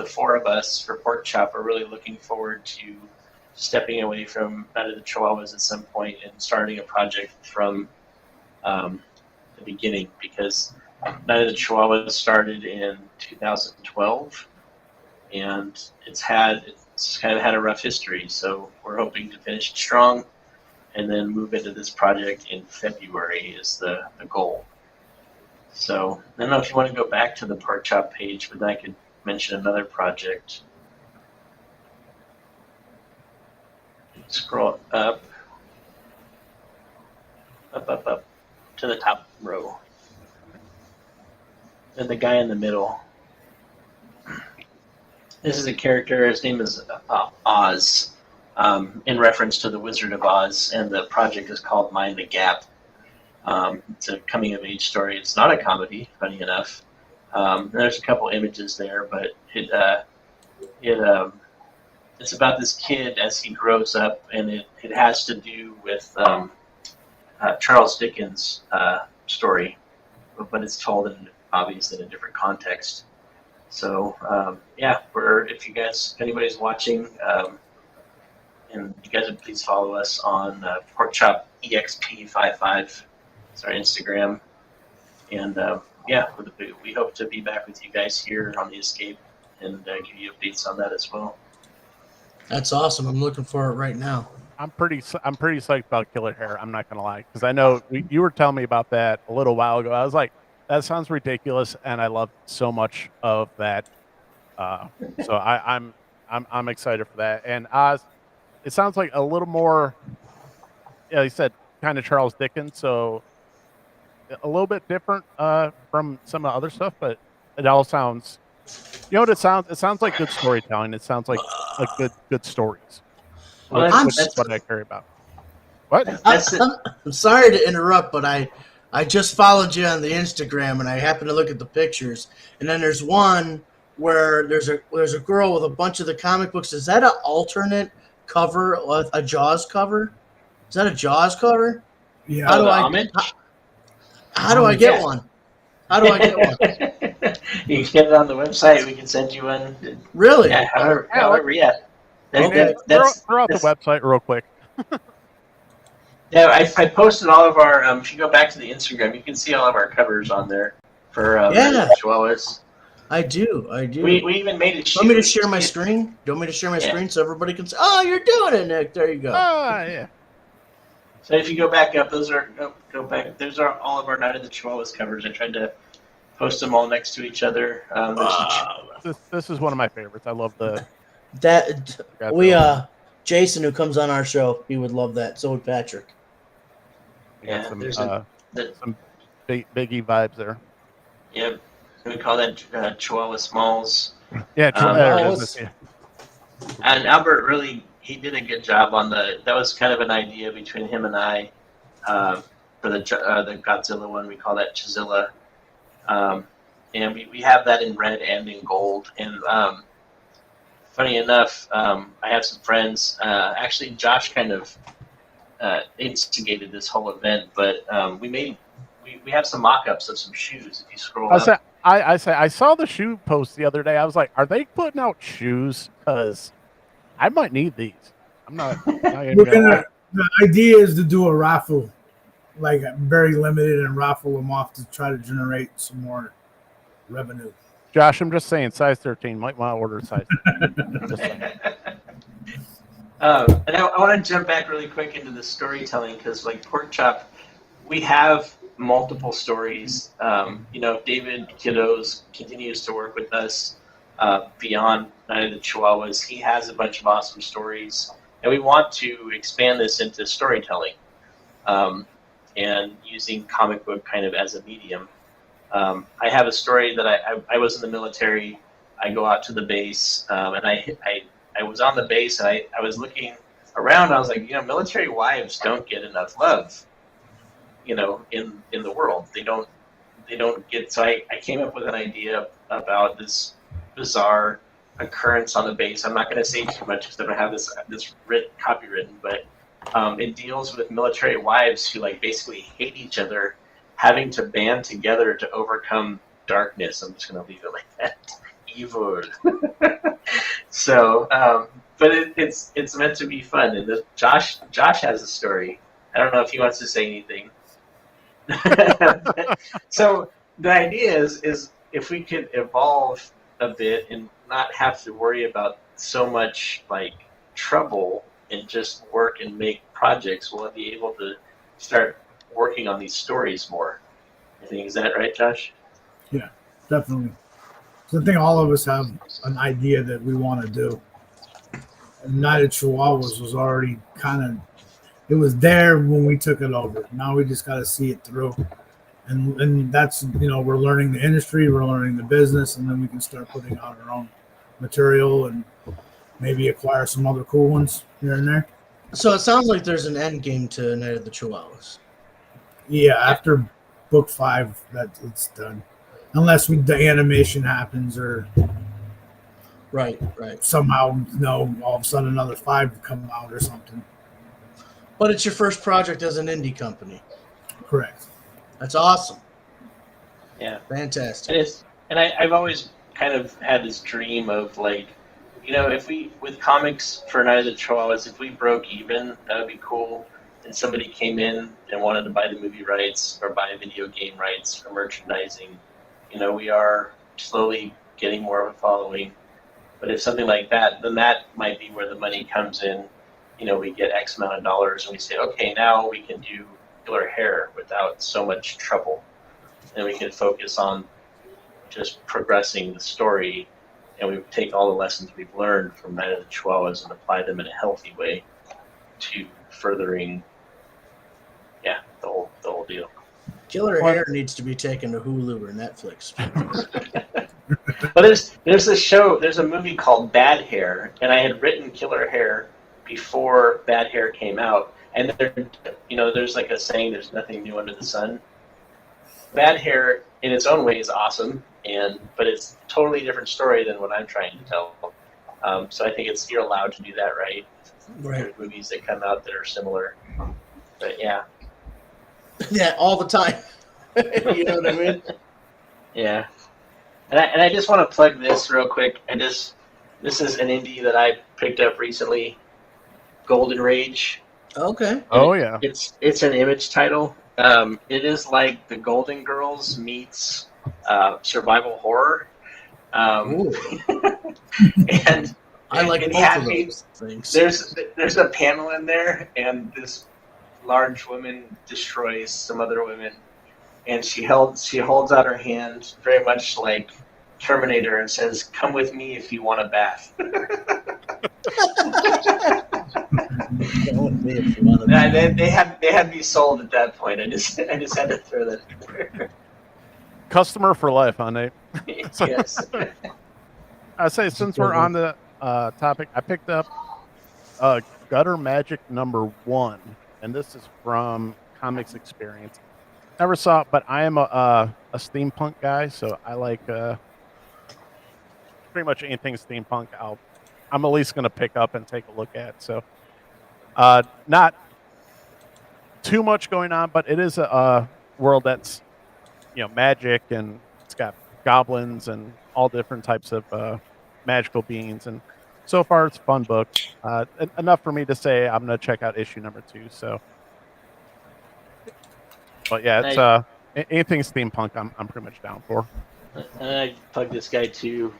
four of us for Pork Chop are really looking forward to stepping away from Night of the Chihuahuas at some point and starting a project from the beginning, because Night of the Chihuahuas started in 2012, and it's kind of had a rough history. So we're hoping to finish it strong and then move into this project in February is the goal. So I don't know if you want to go back to the Pork Chop page, but I could mention another project. Scroll up to the top row. And the guy in the middle. This is a character, his name is Oz, in reference to the Wizard of Oz, and the project is called Mind the Gap. It's a coming-of-age story. It's not a comedy, funny enough. There's a couple images there, but it's about this kid as he grows up, and it has to do with Charles Dickens' story, but it's told obviously in a different context. So if anybody's watching, and you guys would please follow us on Pork Chop EXP55. It's our Instagram, and we hope to be back with you guys here on the Escape and give you updates on that as well. That's awesome. I'm looking for it right now. I'm pretty psyched about Killer Hair. I'm not gonna lie, because I know you were telling me about that a little while ago. I was like, that sounds ridiculous, and I love so much of that. So I'm excited for that. And Oz, it sounds like a little more. Yeah, he said kind of Charles Dickens, so a little bit different from some of the other stuff, but it all sounds. You know what it sounds? It sounds like good storytelling. It sounds like good stories. Well, that's what I care about. What? I'm sorry to interrupt, but I just followed you on the Instagram, and I happened to look at the pictures, and then there's one where there's a girl with a bunch of the comic books. Is that an alternate cover, a Jaws cover? Is that a Jaws cover? Yeah. How do I get one? How do I get one? You can get it on the website. We can send you one. Really? Yeah, however, yeah. Okay. Throw out the website real quick. Yeah, I posted all of our. If you go back to the Instagram, you can see all of our covers on there for Yeah. Chihuahuas. I do. We even made it. Do you want me to share my screen? Do you want me to share my screen so everybody can see? Oh, you're doing it, Nick. There you go. Yeah. So if you go back up, those are go back. Those are all of our Night of the Chihuahuas covers. I tried to post them all next to each other. This is one of my favorites. I love Jason, who comes on our show, he would love that. So would Patrick. Some Biggie vibes there. Yeah, we call that Chihuahua Smalls. Yeah, and Albert he did a good job on that was kind of an idea between him and I for the Godzilla one. We call that Chizilla. And we have that in red and in gold. And funny enough, I have some friends. Actually, Josh kind of instigated this whole event, but we have some mock-ups of some shoes. If you scroll up, I saw the shoe post the other day. I was like, are they putting out shoes? Because I might need these. I'm not. The idea is to do a raffle, like very limited, and raffle them off to try to generate some more revenue. Josh, I'm just saying, size 13 might want to order size 13. And I want to jump back really quick into the storytelling because, like Pork Chop, we have multiple stories. David Kiddos continues to work with us beyond Night of the Chihuahuas. He has a bunch of awesome stories, and we want to expand this into storytelling and using comic book kind of as a medium. I have a story that I was in the military. I go out to the base, and I was on the base, and I was looking around. I was like, military wives don't get enough love, in the world. They don't get. So I came up with an idea about this bizarre occurrence on the base. I'm not going to say too much because I don't have this copywritten, but it deals with military wives who basically hate each other, having to band together to overcome darkness. I'm just going to leave it like that. Evil. So, but it's meant to be fun. And Josh has a story. I don't know if he wants to say anything. So the idea is if we could evolve a bit and not have to worry about so much trouble and just work and make projects, we'll be able to start working on these stories more. I think, is that right, Josh? Yeah, definitely. So I think all of us have an idea that we want to do. And Night of Chihuahuas was already it was there when we took it over. Now we just got to see it through. And that's, we're learning the industry, we're learning the business, and then we can start putting out our own material and maybe acquire some other cool ones here and there. So it sounds like there's an end game to Night of the Chihuahuas. Yeah, after book 5, it's done. Unless the animation happens or right somehow all of a sudden another 5 come out or something. But it's your first project as an indie company. Correct. That's awesome. Yeah, fantastic. It is, and I've always kind of had this dream of if we with comics for Night of the Chihuahuas, if we broke even, that would be cool. And somebody came in and wanted to buy the movie rights or buy video game rights or merchandising. We are slowly getting more of a following. But if something like that, then that might be where the money comes in. We get X amount of dollars and we say, okay, now we can do Killer Hair without so much trouble. And we can focus on just progressing the story. And we take all the lessons we've learned from Night of the Chihuahuas and apply them in a healthy way to furthering, the whole deal. Killer Hair needs to be taken to Hulu or Netflix. Well, there's a show, there's a movie called Bad Hair, and I had written Killer Hair before Bad Hair came out, and there's a saying, there's nothing new under the sun. Bad Hair, in its own way, is awesome, but it's a totally different story than what I'm trying to tell. So I think you're allowed to do that, right? There's movies that come out that are similar, but yeah. Yeah, all the time. You know what I mean? Yeah. And I just want to plug this real quick. This is an indie that I picked up recently, Golden Rage. Okay. Oh yeah. It's an Image title. It is like the Golden Girls meets survival horror. Ooh, And I like it both had of me. those things. There's a panel in there, and this large woman destroys some other women, and she holds out her hand, very much like Terminator, and says, "Come with me if you want a bath." Go with me if you want to. They had me sold at that point. I just had to throw that in there. Customer for life, huh, Nate? Yes. I say, since we're on the topic, I picked up Gutter Magic #1, and this is from Comics Experience. Never saw it, but I am a steampunk guy, so I like pretty much anything steampunk. I'm at least going to pick up and take a look at. So, not too much going on, but it is a world that's magic, and it's got goblins and all different types of magical beings, and so far it's a fun book. Enough for me to say I'm going to check out issue #2. So, but yeah, it's anything steampunk. I'm pretty much down for. And I plugged this guy too,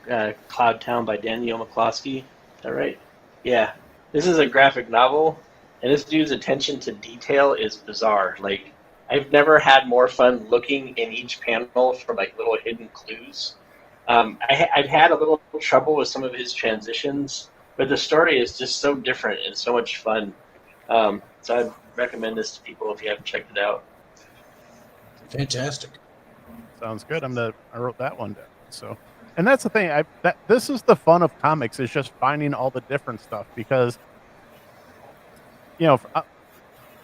Cloud Town by Daniel McCloskey. Is that right? Yeah. This is a graphic novel, and this dude's attention to detail is bizarre. Like, I've never had more fun looking in each panel for like little hidden clues. I've had a little trouble with some of his transitions, but the story is just so different and so much fun. So I'd recommend this to people if you haven't checked it out. Fantastic. Sounds good. I wrote that one down. So, and that's the thing. This is the fun of comics, is just finding all the different stuff, because I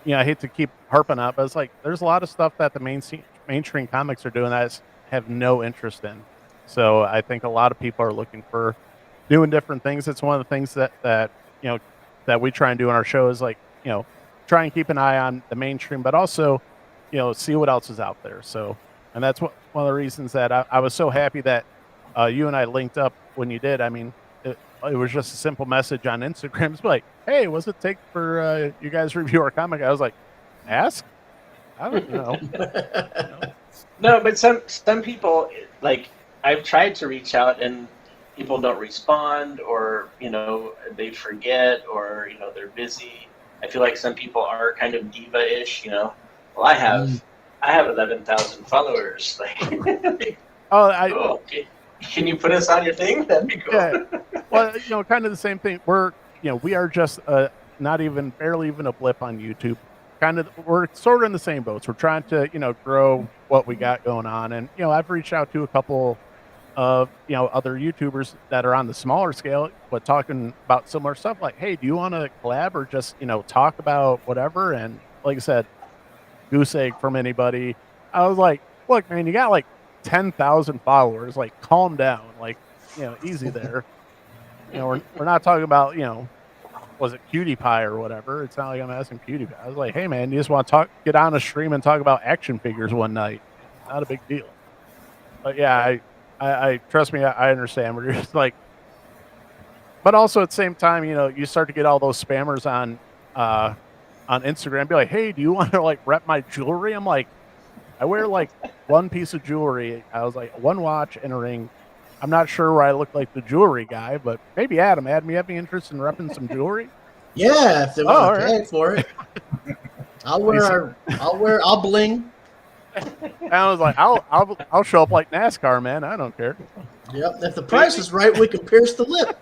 hate to keep harping on it, but it's like there's a lot of stuff that the mainstream comics are doing that I have no interest in. So I think a lot of people are looking for doing different things. It's one of the things that we try and do on our show is like, try and keep an eye on the mainstream, but also, see what else is out there. So, and that's one of the reasons that I was so happy that you and I linked up when you did. I mean, it was just a simple message on Instagram. It's like, hey, what's it take for you guys to review our comic? I was like, ask? I don't know. No, but some people, like, I've tried to reach out and people don't respond, or they forget, or they're busy. I feel like some people are kind of diva-ish. Well, I have 11,000 followers. Like, cool. Can you put us on your thing? That'd be cool. Yeah. Well, kind of the same thing. We are just barely even a blip on YouTube. We're sort of in the same boats. We're trying to, grow what we got going on. And, I've reached out to a couple of, other YouTubers that are on the smaller scale, but talking about similar stuff, like, hey, do you want to collab or just, talk about whatever? And like I said, goose egg from anybody. I was like, look, man, you got like 10,000 followers, like, calm down, like, easy there. We're not talking about, was it Cutie Pie or whatever? It's not like I'm asking Cutie Pie. I was like, hey man, you just want to get on a stream and talk about action figures one night. Not a big deal. But yeah, I trust me, I understand. We're just like, but also at the same time, you start to get all those spammers on Instagram, be like, hey, do you want to like rep my jewelry? I'm like, I wear like one piece of jewelry. I was like, one watch and a ring. I'm not sure where I look like the jewelry guy, but maybe Adam, you have any interest in repping some jewelry? Yeah, if they want to pay right. for it. I'll bling. And I was like, I'll show up like NASCAR, man. I don't care. Yep. If the price is right, we can pierce the lip.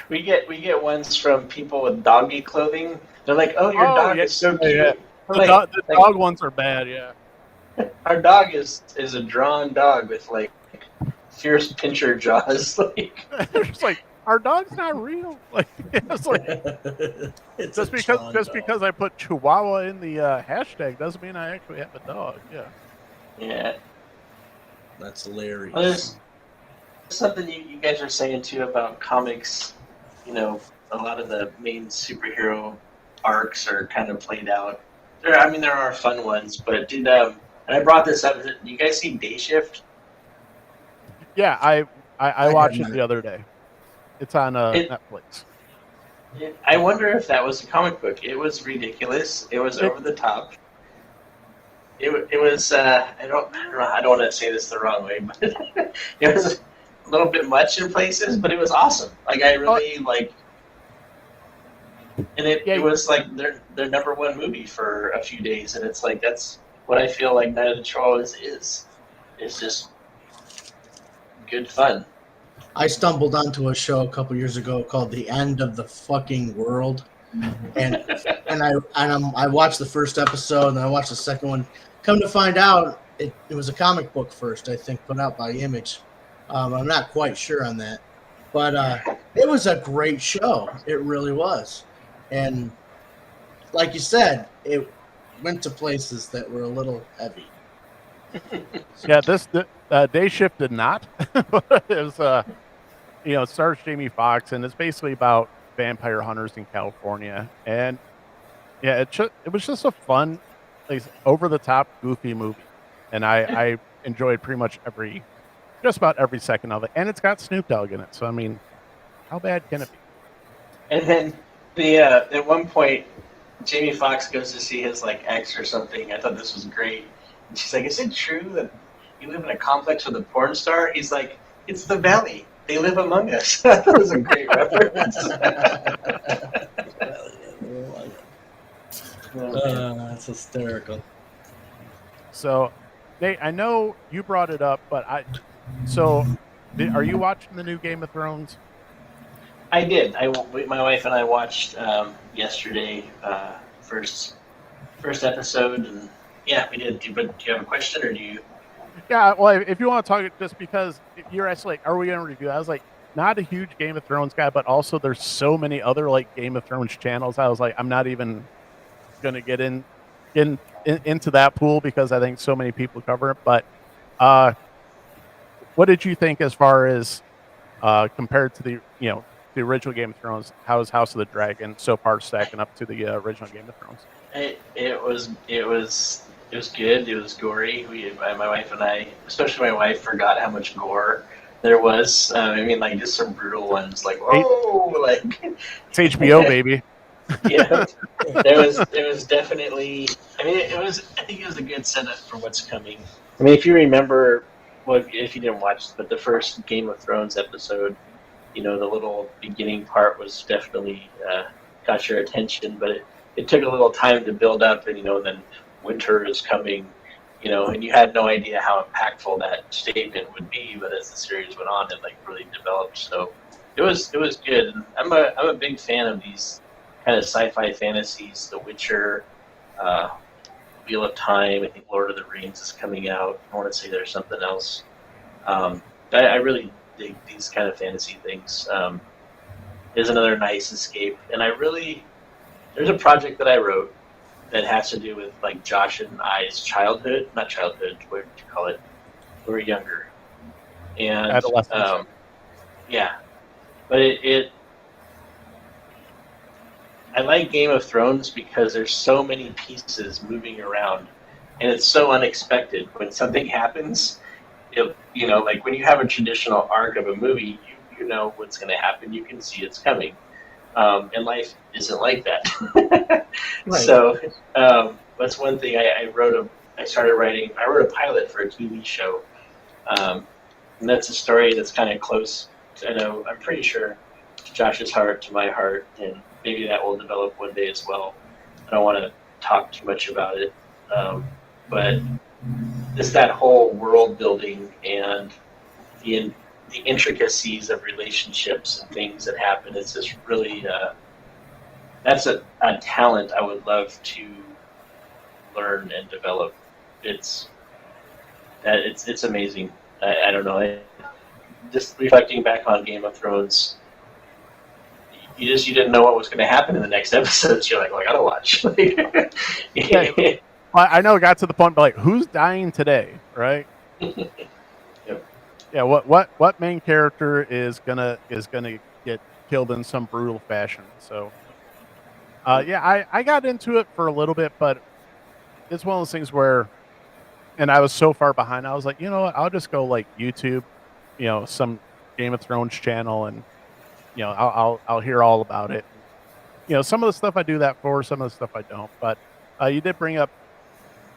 We get ones from people with doggy clothing. They're like, "Oh, your dog is so cute." Yeah. The dog ones are bad, yeah. Our dog is a drawn dog with like fierce pincher jaws. Like, it's like, our dog's not real. Like, it's like, just because I put Chihuahua in the hashtag doesn't mean I actually have a dog. Yeah. Yeah. That's hilarious. Well, there's something you guys are saying too about comics. A lot of the main superhero arcs are kind of played out. There are fun ones, but and I brought this up. Do you guys see Day Shift? Yeah, I I watched have it not. the other day. It's on It, Netflix. I wonder if that was a comic book. It was ridiculous. It was It, over the top. It was I don't want to say this the wrong way, but it was a little bit much in places, but it was awesome. Like I oh, really like, and it yeah, was like their number one movie for a few days, and it's like that's what I feel like Night of the Troll is. It's just good fun. I stumbled onto a show a couple years ago called The End of the Fucking World, and I watched the first episode and I watched the second one. Come to find out, it was a comic book first, I think, put out by Image. I'm not quite sure on that, but it was a great show. It really was, and like you said, it went to places that were a little heavy. yeah. Day Shift did not. It was it stars Jamie Foxx, and it's basically about vampire hunters in California. And yeah, it was just a fun, like, over the top, goofy movie, and I enjoyed pretty much just about every second of it. And it's got Snoop Dogg in it, so I mean, how bad can it be? And then the at one point, Jamie Foxx goes to see his like ex or something. I thought this was great. And she's like, "Is it true that you live in a complex with a porn star?" He's like, "It's the Valley. They live among us." That was a great reference. That's hysterical. So, Nate, I know you brought it up, but are you watching the new Game of Thrones? I did. My wife and I watched yesterday first episode, and yeah, we did. But do you have a question, or do you? Yeah, well, if you want to talk, just because you're actually like, are we going to review? I was like, not a huge Game of Thrones guy, but also there's so many other like Game of Thrones channels. I was like, I'm not even going to get into that pool because I think so many people cover it. But uh, what did you think as far as compared to the original Game of Thrones? How is House of the Dragon so far stacking up to the original Game of Thrones? It was good. It was gory. My wife and I, especially my wife, forgot how much gore there was. I mean, like just some brutal ones, like like it's HBO, baby. Yeah, there was definitely. I mean, it was. I think it was a good setup for what's coming. I mean, if you remember, well, if you didn't watch, but the first Game of Thrones episode, the little beginning part was definitely got your attention, but it took a little time to build up, and then winter is coming, and you had no idea how impactful that statement would be. But as the series went on, it like really developed. So it was good. And I'm a big fan of these kind of sci-fi fantasies. The Witcher, Wheel of Time. I think Lord of the Rings is coming out. I want to say there's something else. I really dig these kind of fantasy things. Is another nice escape, and there's a project that I wrote that has to do with like Josh and I's childhood, not childhood, what do you call it? We were younger, and Adolescence. yeah, but I like Game of Thrones because there's so many pieces moving around, and it's so unexpected when something happens. Like when you have a traditional arc of a movie, you know what's going to happen. You can see it's coming. And life isn't like that. Right. So that's one thing I wrote. I wrote a pilot for a TV show, and that's a story that's kind of close. I'm pretty sure to Josh's heart, to my heart, and maybe that will develop one day as well. I don't want to talk too much about it, but just that whole world building and the intricacies of relationships and things that happen. It's just really that's a talent I would love to learn and develop. It's amazing. I don't know. Just reflecting back on Game of Thrones, you didn't know what was going to happen in the next episodes. You're like, well, I gotta watch. Yeah. I know it got to the point, but like, who's dying today, right? Yep. Yeah. What main character is gonna get killed in some brutal fashion? So, yeah, I got into it for a little bit, but it's one of those things where, and I was so far behind. I was like, you know what? I'll just go like YouTube some Game of Thrones channel, and I'll hear all about it. Some of the stuff I do that for, some of the stuff I don't. But you did bring up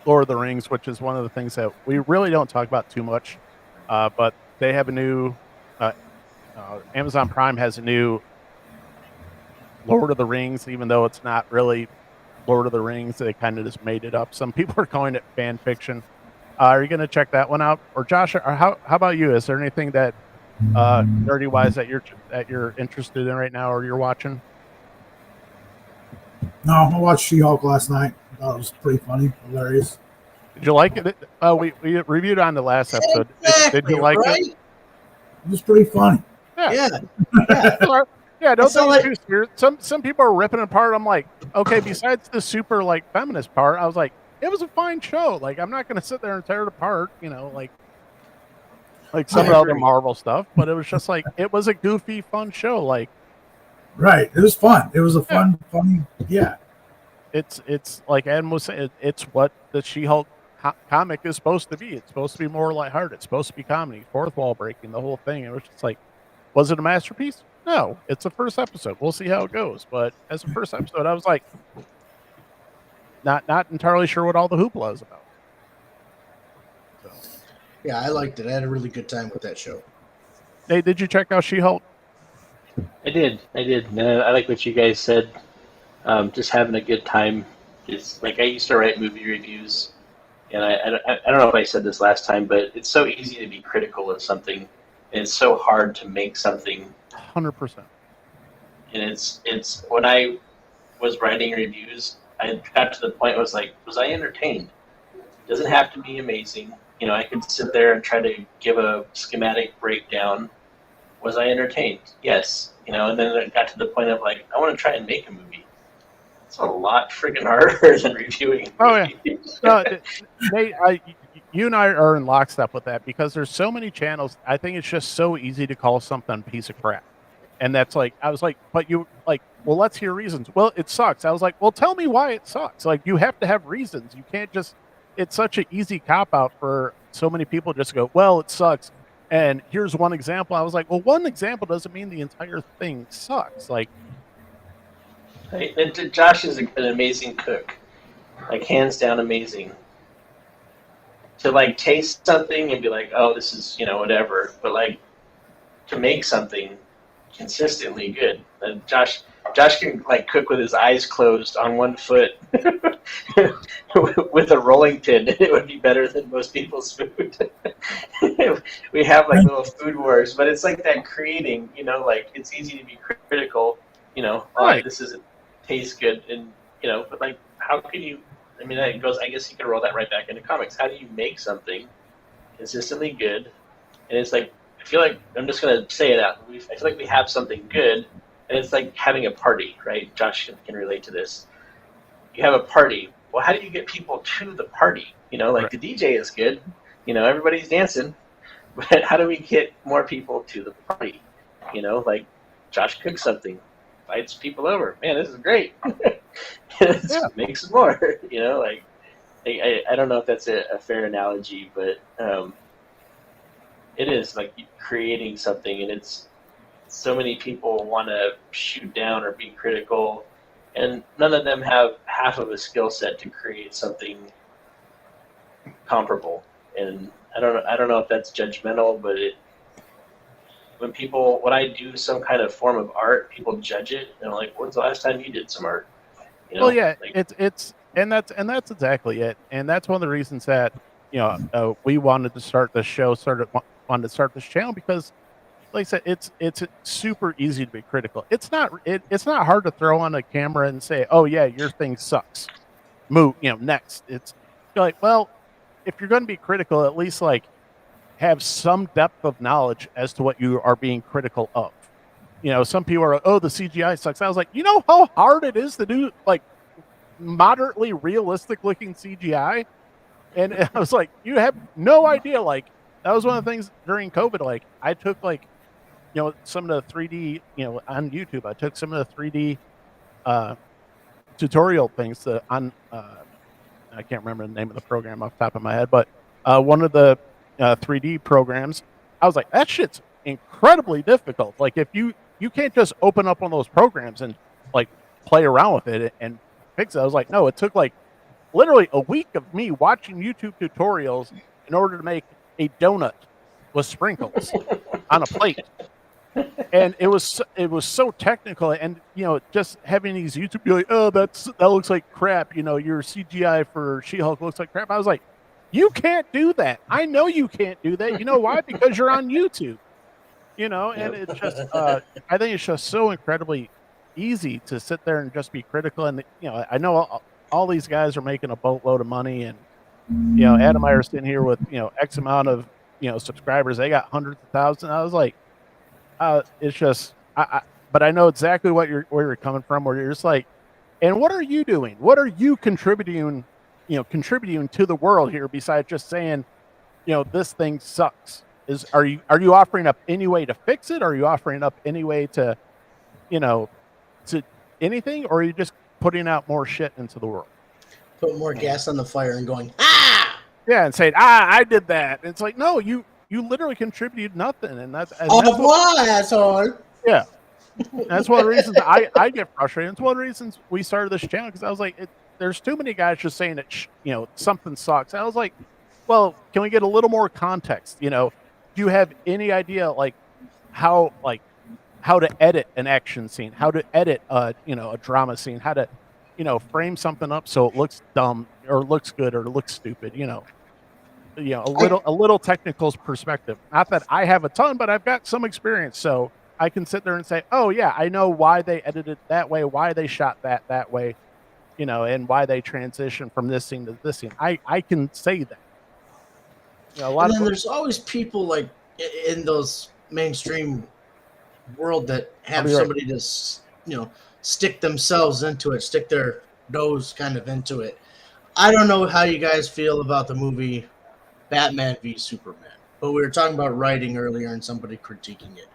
Lord of the Rings, which is one of the things that we really don't talk about too much. But they have a new Amazon Prime has a new Lord of the Rings, even though it's not really Lord of the Rings. They kind of just made it up. Some people are calling it fan fiction. Are you going to check that one out? Or Josh, or how about you? Is there anything that nerdy wise that you're interested in right now, or you're watching? No, I watched She-Hulk last night. I thought it was pretty funny, hilarious. Did you like it? We reviewed on the last episode. Did you like it? It was pretty funny. Yeah. Yeah, don't So, take it too serious. Some people are ripping it apart. I'm like, okay, besides the super like feminist part, I was like, it was a fine show. Like, I'm not gonna sit there and tear it apart, like some of the other Marvel stuff, but it was just like it was a goofy, fun show. Like, right, it was fun. It was a funny, yeah. It's like Adam was saying, it's what the She-Hulk comic is supposed to be. It's supposed to be more lighthearted. It's supposed to be comedy, fourth wall breaking, the whole thing. It was just like, was it a masterpiece? No, it's the first episode. We'll see how it goes. But as a first episode, I was like, not entirely sure what all the hoopla is about. So. Yeah, I liked it. I had a really good time with that show. Hey, did you check out She-Hulk? I did. I like what you guys said. Just having a good time. It's like I used to write movie reviews, and I don't know if I said this last time, but it's so easy to be critical of something, and it's so hard to make something. 100%. And it's when I was writing reviews, I got to the point where was I entertained? It doesn't have to be amazing. I could sit there and try to give a schematic breakdown. Was I entertained? Yes. And then it got to the point of I want to try and make a movie. It's a lot freaking harder than reviewing. Oh yeah. No, Nate, you and I are in lockstep with that because there's so many channels. I think it's just so easy to call something a piece of crap. And that's I was like, but you well, let's hear reasons. Well, it sucks. I was like, well, tell me why it sucks. You have to have reasons. You can't just, it's such an easy cop out for so many people just to go, well, it sucks. And here's one example. I was like, well, one example doesn't mean the entire thing sucks. And Josh is an amazing cook. Hands down amazing. To taste something and be like, oh, this is, whatever. But to make something consistently good. And Josh can cook with his eyes closed on one foot with a rolling pin. It would be better than most people's food. We have little food wars, but it's that creating. It's easy to be critical. Right. This isn't taste good, and but how can you? I mean, it goes. I guess you could roll that right back into comics. How do you make something consistently good? And it's I feel like I'm just gonna say it out. I feel like we have something good, and it's like having a party, right? Josh can relate to this. You have a party. Well, how do you get people to the party? Right. The DJ is good. Everybody's dancing, but how do we get more people to the party? Josh cooks something, invites people over. Man, this is great. Make some more. I don't know if that's a fair analogy, but it is creating something, and it's so many people want to shoot down or be critical, and none of them have half of a skill set to create something comparable. And I don't know if that's judgmental, but when I do some kind of form of art, people judge it, and I'm like, when's the last time you did some art? Well, yeah, it's and that's exactly it, and that's one of the reasons that we wanted to start the show, wanted to start this channel because, like I said, it's super easy to be critical. It's not hard to throw on a camera and say, oh yeah, your thing sucks. Move, next. It's well, if you're going to be critical, at least have some depth of knowledge as to what you are being critical of. Some people are, oh, the CGI sucks. I was like, how hard it is to do moderately realistic looking CGI? And I was like, you have no idea. That was one of the things during COVID. I took some of the 3D, on YouTube, I took some of the 3D tutorial things on, I can't remember the name of the program off the top of my head, but one of the 3D programs, I was like, that shit's incredibly difficult. Like if you can't just open up one of those programs and like play around with it and fix it. I was like, no, it took like literally a week of me watching YouTube tutorials in order to make a donut with sprinkles on a plate. And it was so technical, and just having these YouTube be like, oh, that looks like crap. Your CGI for She-Hulk looks like crap. I was like, you can't do that. I know you can't do that. You know why? Because you're on YouTube. And it's just I think it's just so incredibly easy to sit there and just be critical. And I know all these guys are making a boatload of money, and Adam and I are sitting here with X amount of subscribers. They got hundreds of thousands. I was like, it's just but I know exactly where you're coming from, where you're just like, and what are you doing? What are you contributing to the world here besides just saying this thing sucks? Are you offering up any way to fix it? Are you offering up any way to to anything, or are you just putting out more shit into the world? Put more gas on the fire and going, ah! Yeah, and saying, I did that. And it's like, no, you literally contributed nothing. And that's asshole. Yeah. That's one of the reasons I get frustrated. It's one of the reasons we started this channel, because I was like, there's too many guys just saying that, something sucks. I was like, well, can we get a little more context? Do you have any idea, like, how to edit an action scene, how to edit a drama scene, how to frame something up so it looks dumb or looks good or looks stupid, a little technical perspective. Not that I have a ton, but I've got some experience, so I can sit there and say, oh yeah, I know why they edited that way, why they shot that way, and why they transitioned from this scene to this scene. I can say that. And then there's always people like in those mainstream world that have somebody to stick themselves into it, stick their nose kind of into it. I don't know how you guys feel about the movie Batman v Superman, but we were talking about writing earlier and somebody critiquing it.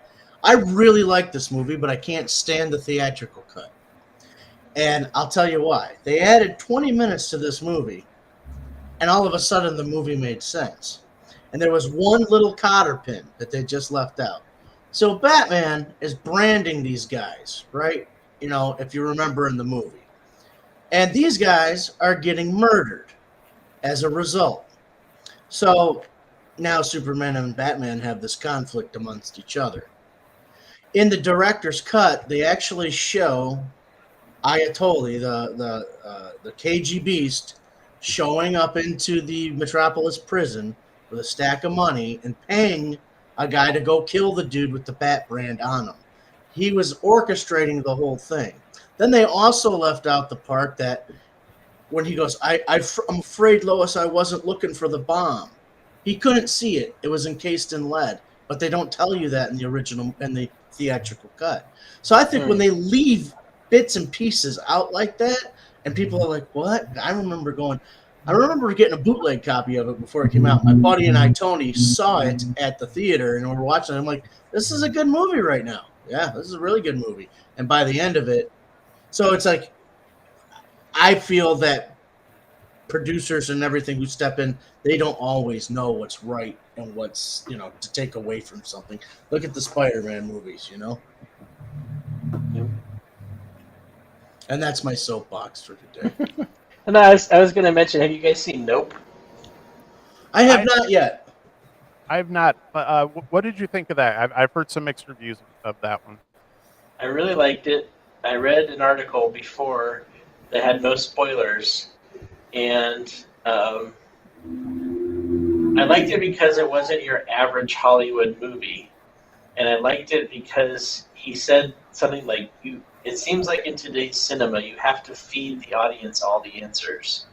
I really like this movie, but I can't stand the theatrical cut. And I'll tell you why. They added 20 minutes to this movie, and all of a sudden the movie made sense. And there was one little cotter pin that they just left out. So Batman is branding these guys, right? If you remember in the movie. And these guys are getting murdered as a result. So now Superman and Batman have this conflict amongst each other. In the director's cut, they actually show Ayatollah, the KG Beast, showing up into the Metropolis prison with a stack of money and paying a guy to go kill the dude with the Bat brand on him. He was orchestrating the whole thing. Then they also left out the part that when he goes, I'm afraid, Lois, I wasn't looking for the bomb. He couldn't see it. It was encased in lead. But they don't tell you that in the original and the theatrical cut. So I think when they leave bits and pieces out like that, and people are like, what? I remember getting a bootleg copy of it before it came out. My buddy and I, Tony, saw it at the theater, and we were watching it. I'm like, this is a good movie right now. Yeah, this is a really good movie. And by the end of it, so it's like, I feel that producers and everything who step in, they don't always know what's right and what's, to take away from something. Look at the Spider-Man movies, Yep. And that's my soapbox for today. And I was going to mention, have you guys seen Nope? I have not yet. I have not. What did you think of that? I've heard some mixed reviews of that one. I really liked it. I read an article before that had no spoilers, and I liked it because it wasn't your average Hollywood movie, and I liked it because he said something like, it seems like in today's cinema you have to feed the audience all the answers.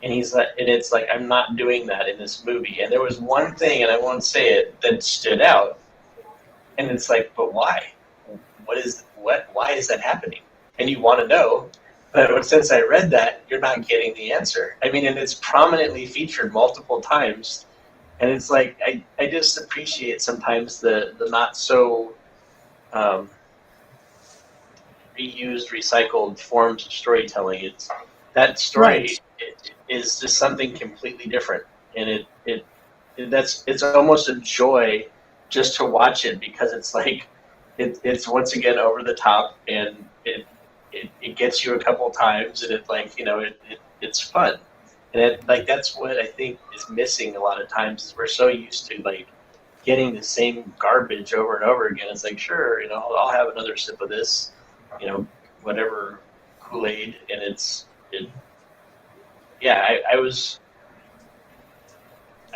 And he's like, and it's like, I'm not doing that in this movie. And there was one thing, and I won't say it, that stood out. And it's like, but why? Why is that happening? And you want to know, but since I read that, you're not getting the answer. I mean, and it's prominently featured multiple times. And it's like, I just appreciate sometimes the not so reused, recycled forms of storytelling. It's that story. Right. It is just something completely different, and it's almost a joy just to watch it because it's like it's once again over the top and it gets you a couple times and it's like it's fun and that's what I think is missing a lot of times is we're so used to like getting the same garbage over and over again. It's like sure I'll have another sip of this whatever Kool-Aid and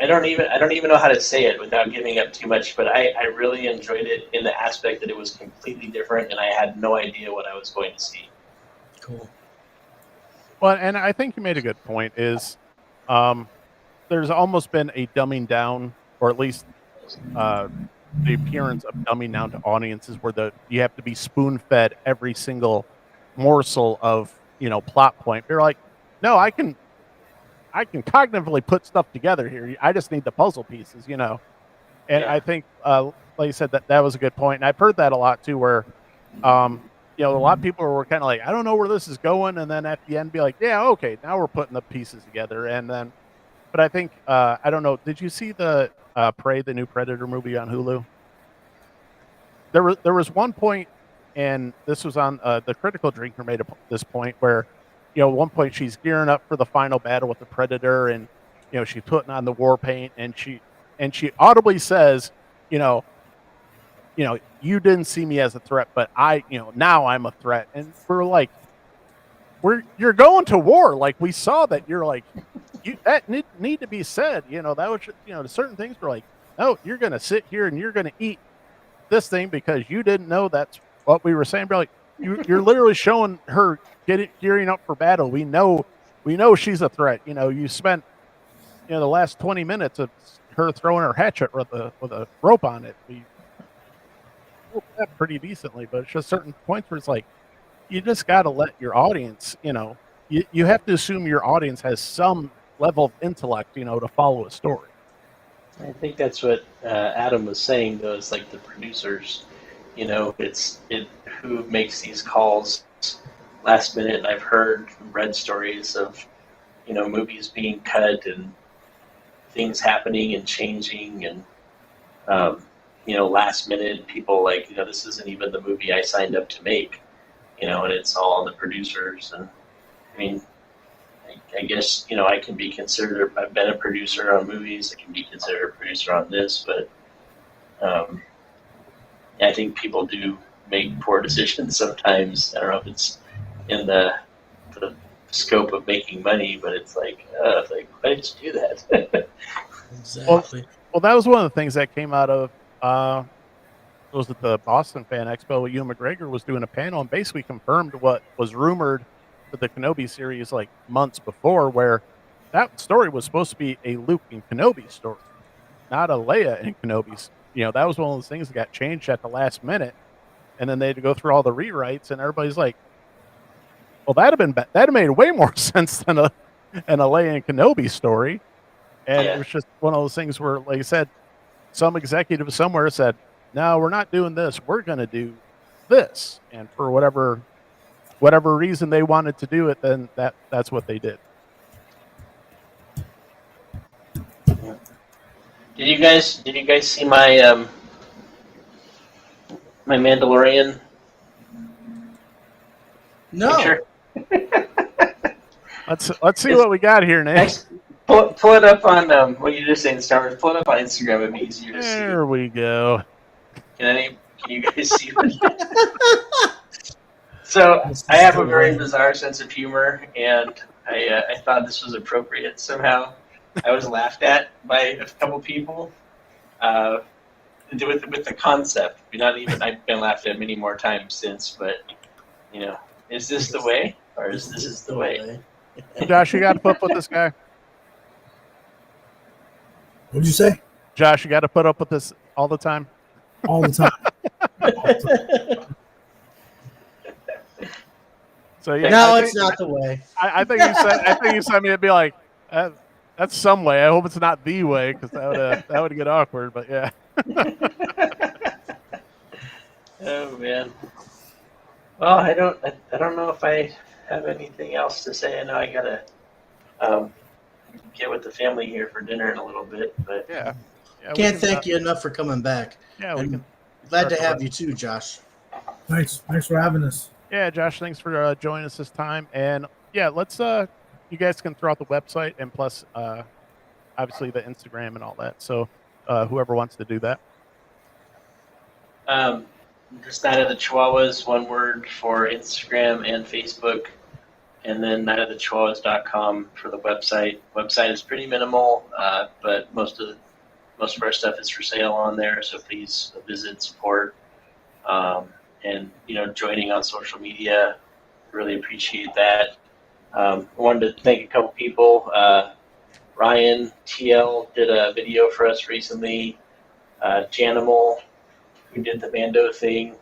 I don't even know how to say it without giving up too much, but I really enjoyed it in the aspect that it was completely different and I had no idea what I was going to see. Cool. Well, and I think you made a good point. Is there's almost been a dumbing down, or at least the appearance of dumbing down to audiences, where you have to be spoon fed every single morsel of plot point. You're like, no, I can cognitively put stuff together here. I just need the puzzle pieces, And Yeah. I think, like you said, that was a good point. And I've heard that a lot too, where, a lot of people were kind of like, I don't know where this is going. And then at the end be like, yeah, okay, now we're putting the pieces together. And then, but I think, I don't know. Did you see the Prey, the new Predator movie on Hulu? There was one point, and this was on the Critical Drinker made this point where, at one point she's gearing up for the final battle with the Predator, and she's putting on the war paint, and she audibly says, you didn't see me as a threat, but now I'm a threat, and we're like, you're going to war, like we saw that you're like, that need to be said, that was certain things were like, no, you're gonna sit here and you're gonna eat this thing because you didn't know that's what we were saying. But like you're literally showing her gearing up for battle. We know she's a threat. You spent the last 20 minutes of her throwing her hatchet with a rope on it. We did that pretty decently, but it's just certain points where it's like you just got to let your audience. You have to assume your audience has some level of intellect. To follow a story. I think that's what Adam was saying, though, is like the producers, it's who makes these calls last minute. And I've read stories of, movies being cut and things happening and changing and, last minute people like, this isn't even the movie I signed up to make, and it's all on the producers. And I mean, I guess, I can be considered, I've been a producer on movies, I can be considered a producer on this, but I think people do make poor decisions sometimes. I don't know if it's in the scope of making money, but it's like, why did you do that? Exactly. Well, that was one of the things that came out of, was at the Boston Fan Expo. Ewan McGregor was doing a panel and basically confirmed what was rumored for the Kenobi series like months before, where that story was supposed to be a Luke and Kenobi story, not a Leia and Kenobi's. That was one of those things that got changed at the last minute, and then they had to go through all the rewrites, and everybody's like, "Well, that'd have made way more sense than a Leia and Kenobi story." And It was just one of those things where, like I said, some executive somewhere said, "No, we're not doing this. We're going to do this," and for whatever reason they wanted to do it, then that's what they did. Did you guys see my my Mandalorian No. picture? Let's see what we got here, Nick. Pull it up on what you just saying, Star Wars. Pull it up on Instagram. It'd be easier to see. There we go. Can you guys see that? So I have a very bizarre sense of humor, and I thought this was appropriate somehow. I was laughed at by a couple people with the concept. I've been laughed at many more times since, but is this the way, or is this the way? Josh, you got to put up with this guy. What'd you say? Josh, you got to put up with this all the time. All the time. So yeah, No, it's not the way. I think you said me to be like, that's some way. I hope it's not the way, because that would get awkward. But yeah. Oh man. Well, I don't know if I have anything else to say. I know I gotta get with the family here for dinner in a little bit, but Yeah. Can't thank you enough for coming back. Yeah, we And can. glad to start have the- you too, Josh. Thanks for having us. Yeah, Josh, thanks for joining us this time. And yeah, let's you guys can throw out the website and plus obviously the Instagram and all that. So whoever wants to do that. Just Night of the Chihuahuas, one word for Instagram and Facebook, and then nightofthechihuahuas.com for the website. Website is pretty minimal, but most of our stuff is for sale on there. So please visit, support, and joining on social media. Really appreciate that. I wanted to thank a couple people. Ryan TL did a video for us recently. Janimal, who did the Mando thing.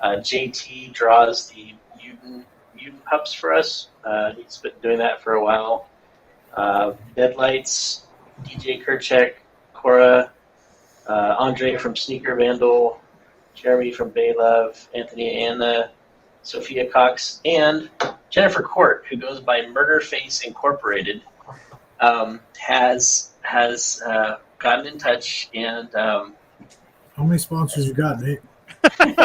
JT draws the mutant pups for us. He's been doing that for a while. Deadlights, DJ Kerchek, Cora, Andre from Sneaker Vandal, Jeremy from Baylove, Anthony Anna, Sophia Cox, and Jennifer Court, who goes by Murderface Incorporated, has gotten in touch and. How many sponsors you got, Nate? Speaking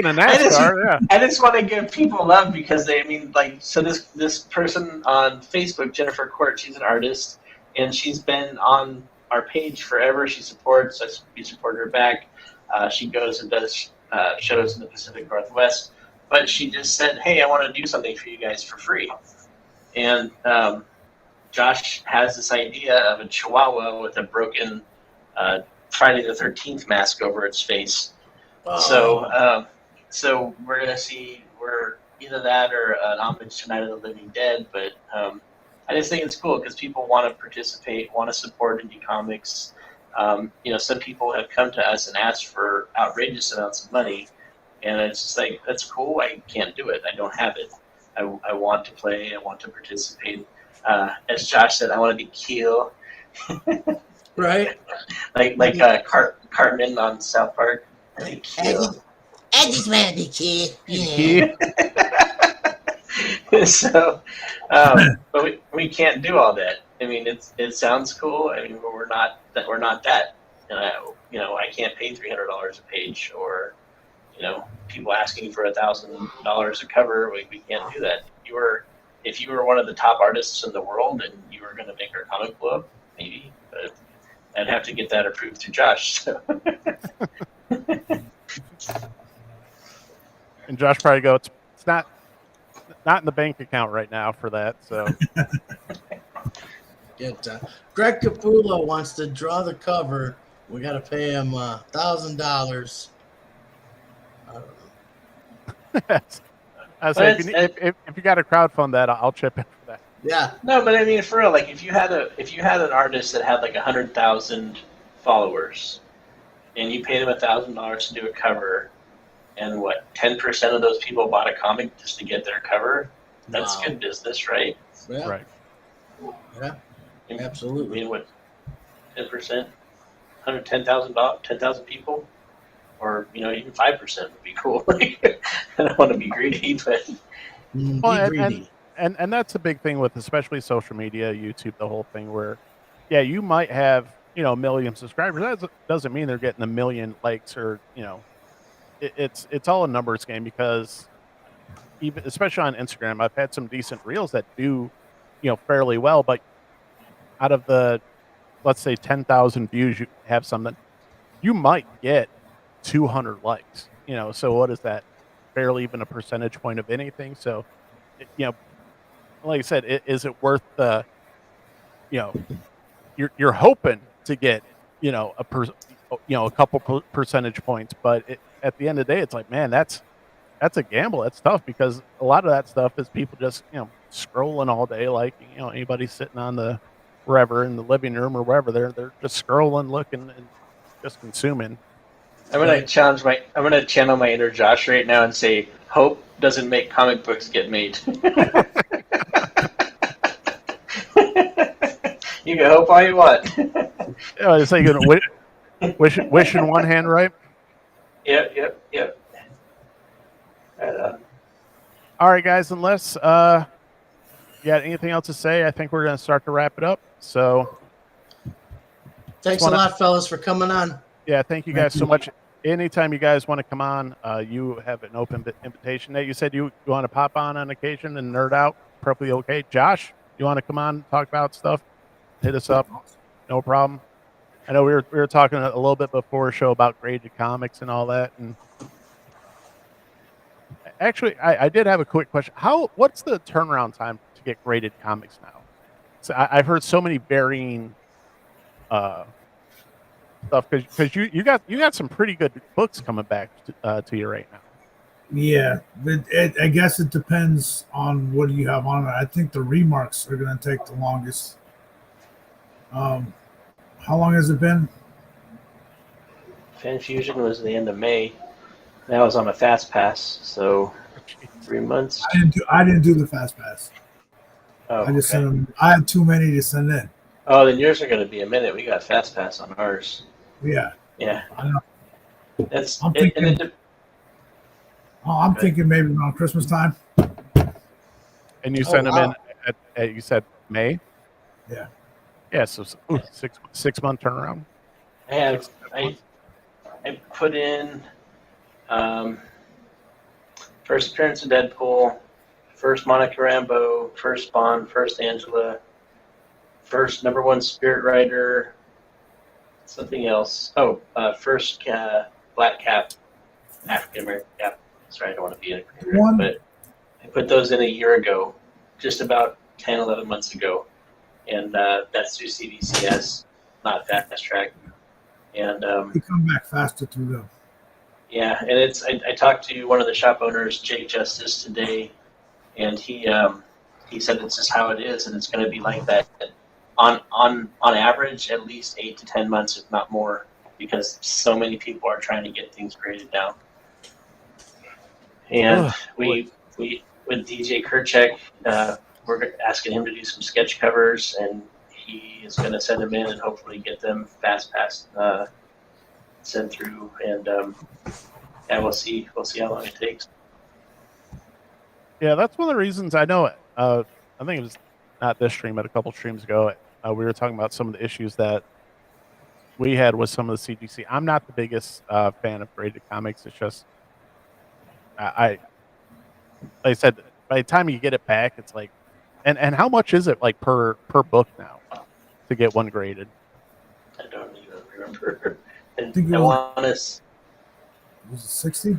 of NASCAR, yeah. I just want to give people love because this person on Facebook, Jennifer Court, she's an artist and she's been on our page forever. She supports us. We support her back. She goes and does shows in the Pacific Northwest, but she just said, "Hey, I want to do something for you guys for free." And Josh has this idea of a Chihuahua with a broken Friday the 13th mask over its face. Oh. So we're gonna see we're either that or an homage to Night of the Living Dead. But I just think it's cool because people want to participate, want to support indie comics. Some people have come to us and asked for outrageous amounts of money, and it's just like, that's cool. I can't do it. I don't have it. I want to play. I want to participate. As Josh said, I want to be Keel. Right? like Cartman on South Park. I just want to be kid. So, but we can't do all that. I mean, it sounds cool. I mean, but we're not that. I can't pay $300 a page, or people asking for $1,000 a cover. We can't do that. If you were one of the top artists in the world and you were going to make our comic blow up, maybe. But I'd have to get that approved through Josh. So. And Josh probably go, it's not in the bank account right now for that. So Greg Capullo wants to draw the cover. We got to pay him $1,000. I say, if you got to crowdfund that, I'll chip in for that. Yeah. No, but I mean, for real, like if you had an artist that had like 100,000 followers, and you paid them $1,000 to do a cover, and 10% of those people bought a comic just to get their cover, that's good business, right? Yeah. Right. Yeah. Absolutely. I mean, 10%, 10,000 people, or even 5% would be cool. Like, I don't want to be greedy, but Greedy. And that's a big thing with especially social media, YouTube, the whole thing where, yeah, you might have a million subscribers. That doesn't mean they're getting a million likes or it's all a numbers game, because even especially on Instagram, I've had some decent reels that do fairly well, but out of the, let's say 10,000 views, you have something, you might get 200 likes. So what is that? Barely even a percentage point of anything. So like I said, is it worth the you're hoping to get a couple percentage points, but at the end of the day, it's like, man, that's a gamble. That's tough, because a lot of that stuff is people just scrolling all day, like anybody sitting on the wherever in the living room or wherever, they're just scrolling, looking, and just consuming. I'm gonna channel my inner Josh right now and say, hope doesn't make comic books get made. You can hope all you want. It's like wish in one hand, right? Yep. All right, guys. Unless you got anything else to say, I think we're going to start to wrap it up. So, thanks a lot, fellas, for coming on. Yeah, thank you Thank guys so you. much. Anytime you guys want to come on, you have an open invitation. Nate, you said you want to pop on occasion and nerd out. Perfectly okay. Josh, you want to come on and talk about stuff? Hit us up. No problem. I know we were talking a little bit before the show about graded comics and all that. And actually, I did have a quick question. What's the turnaround time to get graded comics now? So I've heard so many varying uh, stuff because you got some pretty good books coming back to you right now. Yeah, but I guess it depends on what you have on it. I think the remarks are going to take the longest. How long has it been? Fan Fusion was the end of May. That was on a fast pass, so 3 months. I didn't do the fast pass. Oh, I just okay. sent them. I had too many to send in. Oh, then yours are going to be a minute. We got fast pass on ours. Yeah, Yeah, I don't know. that's. I'm thinking. I'm thinking maybe around Christmas time. And you sent them wow. in at you said May. Yeah. Yeah, so 6 month turnaround. I put in first appearance of Deadpool, first Monica Rambeau, first Spawn, first Angela, first #1 Spirit Rider, something else. Oh, first Black Cap, African American Cap. Sorry, I don't want to be a One. but I put those in a year ago, just about 10, 11 months ago. And that's through CDCS, not Fast Track. And They come back faster through them. yeah, and it's. I talked to one of the shop owners, Jake Justice, today, and he said it's just how it is, and it's going to be like that on average, at least 8 to 10 months, if not more, because so many people are trying to get things graded down. And we with DJ Kerchek, we're asking him to do some sketch covers, and he is going to send them in and hopefully get them fast passed, sent through, and yeah, we'll see how long it takes. Yeah, that's one of the reasons I know it. I think it was not this stream, but a couple streams ago, we were talking about some of the issues that we had with some of the CGC. I'm not the biggest fan of graded comics. It's just like I said, by the time you get it back, it's like, and how much is it like per book now to get one graded? I don't even remember. And think it I was- want to. Was it 60?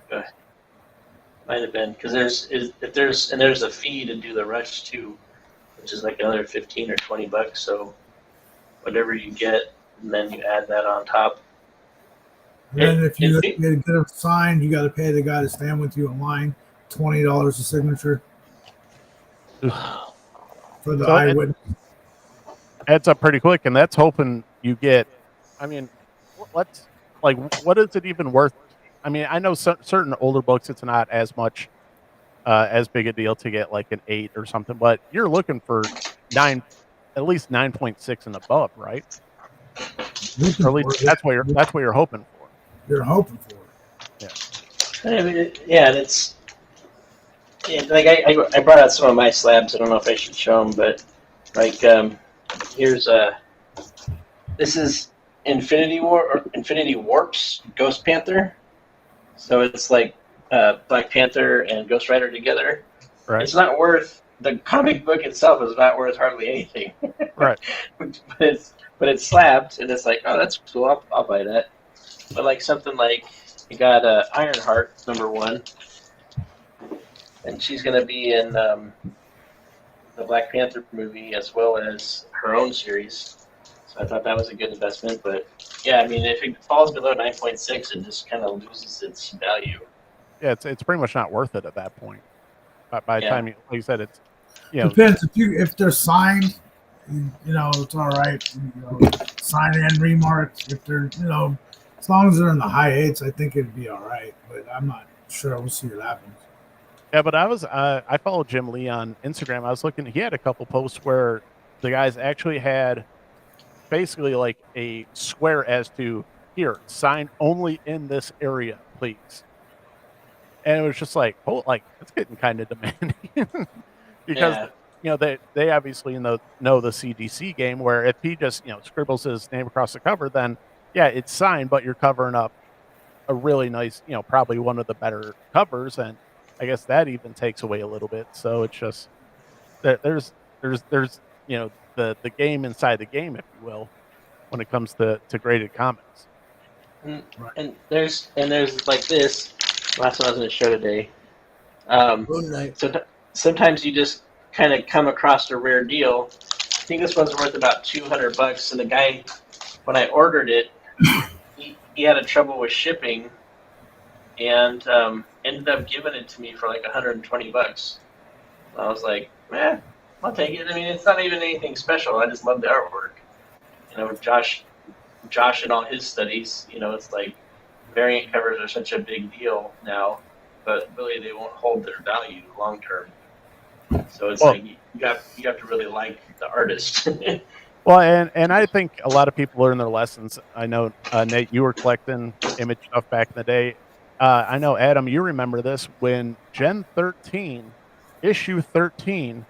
Might have been because there's a fee to do the rush too, which is like another $15 or $20. So whatever you get, and then you add that on top. And then if you get it signed, you got to pay the guy to stand with you in line $20 a signature for the eyewitness. Adds up pretty quick, and that's hoping you get. I mean, what is it even worth? I mean, I know certain older books, it's not as much as big a deal to get like an 8 or something, but you're looking for at least 9.6 and above, right? Or at least that's what you're hoping for. You're hoping for it. I mean, yeah, and it's like I brought out some of my slabs. I don't know if I should show them, but like here's this is Infinity Warp's Ghost Panther. So it's like Black Panther and Ghost Rider together. Right. It's not worth the comic book itself is not worth hardly anything. Right. but it's slabbed, and it's like, oh, that's cool. I'll buy that. But like something like you got Ironheart #1, and she's gonna be in the Black Panther movie as well as her own series. So I thought that was a good investment. But yeah, I mean, if it falls below 9.6, it just kind of loses its value. Yeah, it's pretty much not worth it at that point. By the time like you said, it's depends if they're signed. It's all right. Sign and remarked. If they're as long as they're in the high 8s, I think it'd be all right. But I'm not sure. We'll see what happens. Yeah, but I followed Jim Lee on Instagram. I was looking. He had a couple posts where the guys actually had basically like a square as to here, sign only in this area, please. And it was just like, it's getting kind of demanding because they obviously know the CDC game where if he just scribbles his name across the cover, then yeah, it's signed, but you're covering up a really nice, probably one of the better covers, and I guess that even takes away a little bit. So it's just there's the game inside the game, if you will, when it comes to graded comics. And, Right. and there's like this. Last one I was going to show today. Moon Knight. So sometimes you just kind of come across a rare deal. I think this one's worth about $200, and the guy, when I ordered it, he had a trouble with shipping, and ended up giving it to me for like $120. I was like, I'll take it. I mean, it's not even anything special. I just love the artwork. Josh and all his studies, it's like variant covers are such a big deal now, but really they won't hold their value long term. So it's like you have to really like the artist. Well, and I think a lot of people learn their lessons. I know, Nate, you were collecting image stuff back in the day. I know, Adam, you remember this when Gen 13, issue 13,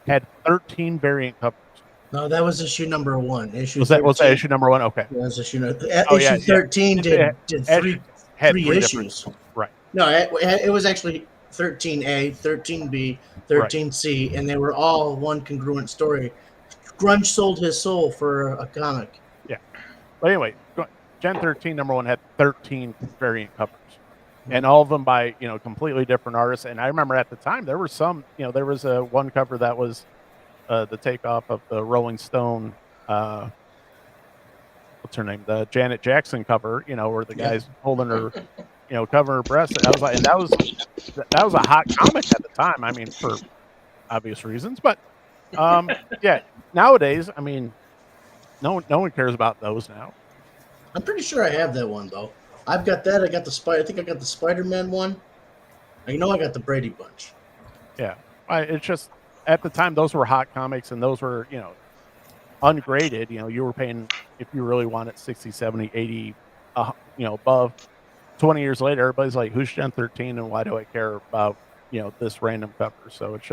had 13 variant covers. No, that was issue number 1. Issue Was that 13 issue number 1? Okay. That was issue. Oh, Issue yeah, 13 yeah. did Had three issues. Right. No, it was actually 13A, 13B, 13C, and they were all one congruent story. Grunge sold his soul for a comic. Yeah. But anyway, Gen 13 number 1 had 13 variant covers. And all of them by, completely different artists. And I remember at the time there were some, there was a one cover that was the takeoff of the Rolling Stone, what's her name? The Janet Jackson cover, where the guy's holding her, covering her breast. And I was like, and that was a hot comic at the time. I mean, for obvious reasons, but yeah, nowadays, I mean, no one cares about those now. I'm pretty sure I have that one though. I've got that. I got the Spider. I think I got the Spider-Man one. I got the Brady Bunch. Yeah, it's just at the time those were hot comics, and those were ungraded. You were paying if you really wanted 60, 70, 80, above. 20 years later, everybody's like, "Who's Gen 13, and why do I care about this random cover?" So it's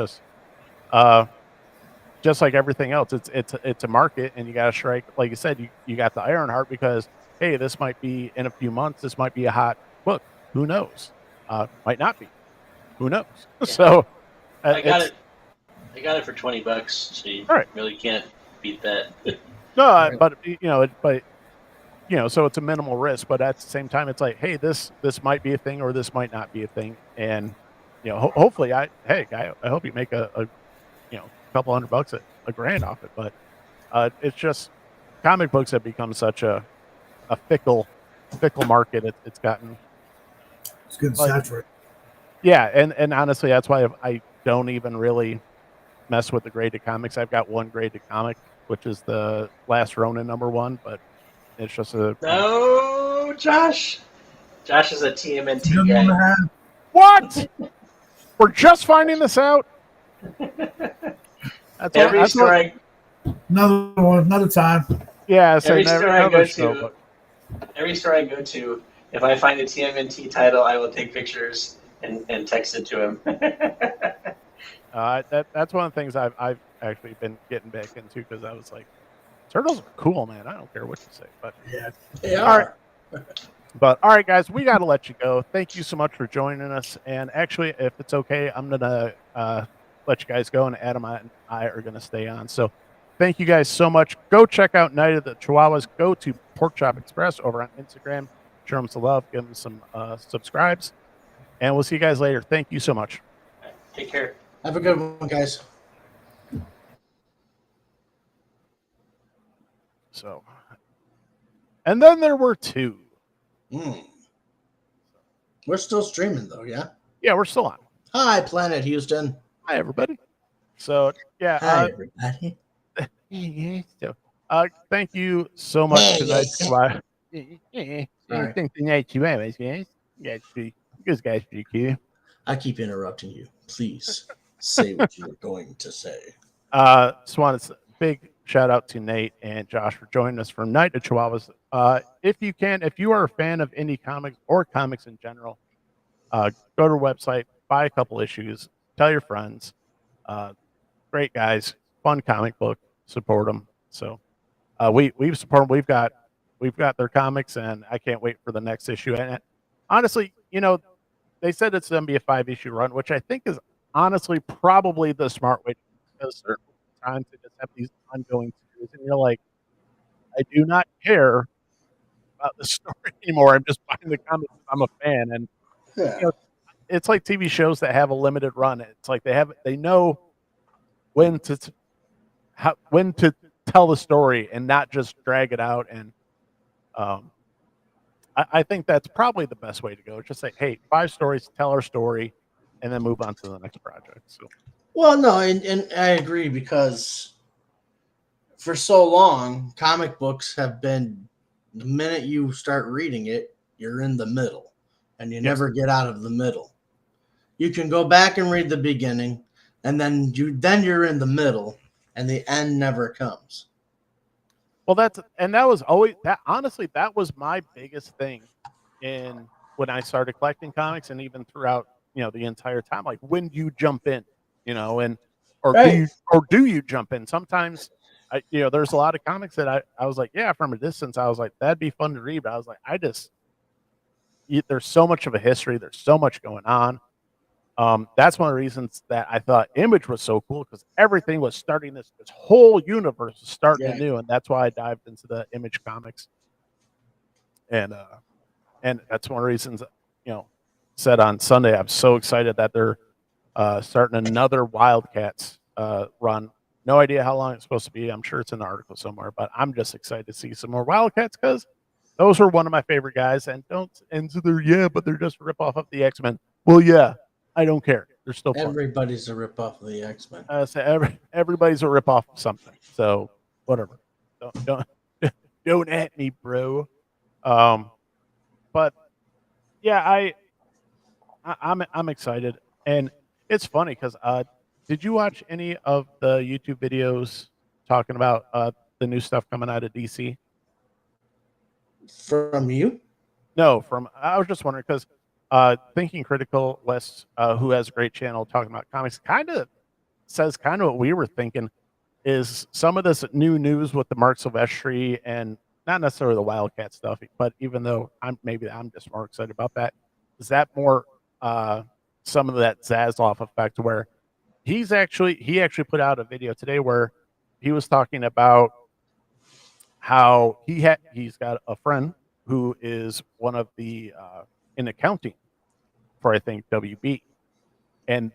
just like everything else. It's a market, and you got to strike. Like you said, you got the Ironheart because hey, this might be in a few months. This might be a hot book. Who knows? Might not be. Who knows? Yeah. So I got it. I got it for $20, so you really can't beat that. No, but so it's a minimal risk. But at the same time, it's like, hey, this might be a thing, or this might not be a thing, and hopefully, I hope you make a couple $100, a grand off it. But it's just comic books have become such a fickle market. It's gotten getting saturated. Yeah, and honestly, that's why I don't even really mess with the graded comics. I've got one graded comic, which is the Last Ronin #1, but it's just no, Josh. Josh is a TMNT guy. What? We're just finding this out. Another one, another time. Yeah, so every store I go to, if I find a TMNT title, I will take pictures and text it to him. That's one of the things I've actually been getting back into because I was like, turtles are cool, man. I don't care what you say, but yeah, they are. All right. But all right, guys, we got to let you go. Thank you so much for joining us. And actually, if it's okay, I'm gonna let you guys go, and Adam and I are gonna stay on. So, thank you guys so much. Go check out Night of the Chihuahuas. Go to Pork Chop Express over on Instagram. Show them some love. Give them some subscribes. And we'll see you guys later. Thank you so much. Take care. Have a good one, guys. So, and then there were two. We're still streaming, though, yeah? Yeah, we're still on. Hi, Planet Houston. Hi, everybody. So, yeah. Hi, everybody. So, thank you so much tonight. Thank tonight's Chihuahuas, guys. You guys pretty cool. I keep interrupting you. Please say what you were going to say. Swan, it's a big shout out to Nate and Josh for joining us for Night of Chihuahuas. If you are a fan of indie comics or comics in general, go to our website, buy a couple issues, tell your friends. Great guys, fun comic book, support them. So we support them. We've got we've got their comics, and I can't wait for the next issue. And honestly, they said it's going to be a 5-issue run, which I think is honestly probably the smart way to go, because certain times to just have these ongoing series, and you're like, I do not care about the story anymore. I'm just buying the comics. I'm a fan, and Yeah. you know, it's like TV shows that have a limited run. It's like they know when to tell the story and not just drag it out. And um, I think that's probably the best way to go. Just say, hey, 5 stories, tell our story, and then move on to the next project. So Well, no, and I agree because for so long, comic books have been the minute you start reading it, you're in the middle, and you yes. never get out of the middle. You can go back and read the beginning, and then you're in the middle, and the end never comes. Well, that was always that. Honestly, that was my biggest thing in when I started collecting comics, and even throughout the entire time. Like, when do you jump in? And Right. or do you jump in? Sometimes, there's a lot of comics that I was like, yeah, from a distance, I was like, that'd be fun to read, but I was like, there's so much of a history, there's so much going on. That's one of the reasons that I thought Image was so cool, because everything was starting this whole universe was starting Yeah. anew, and that's why I dived into the Image comics. And that's one of the reasons, said on Sunday, I'm so excited that they're starting another Wildcats run. No idea how long it's supposed to be. I'm sure it's in the article somewhere, but I'm just excited to see some more Wildcats, because those are one of my favorite guys. And so but they're just a ripoff of the X-Men. Well, yeah, I don't care. They're still fun. Everybody's a ripoff of the X-Men. So everybody's a ripoff of something. So whatever. Don't at me, bro. But yeah, I'm excited, and it's funny because did you watch any of the YouTube videos talking about the new stuff coming out of DC? From you? No, I was just wondering because Thinking Critical West, who has a great channel talking about comics, kind of says kind of what we were thinking is some of this new news with the Mark Silvestri and not necessarily the Wildcat stuff, but even though I'm just more excited about that, is that more some of that Zaslav effect where he actually put out a video today where he was talking about how he's got a friend who is one of the in accounting for, I think, WB, and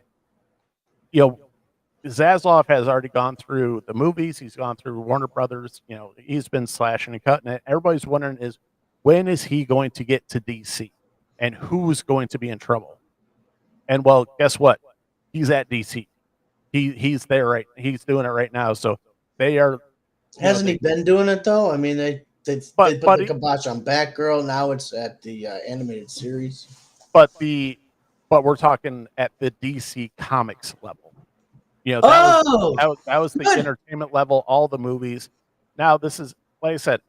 Zaslav has already gone through the movies. He's gone through Warner Brothers. He's been slashing and cutting it. Everybody's wondering is when is he going to get to DC, and who's going to be in trouble? And well, guess what? He's at DC. He's there right. He's doing it right now. So they are. Hasn't he been doing it though? I mean, they put the kibosh on Batgirl. Now it's at the animated series. But we're talking at the DC Comics level. That was the entertainment level, all the movies. Now this is, like I said,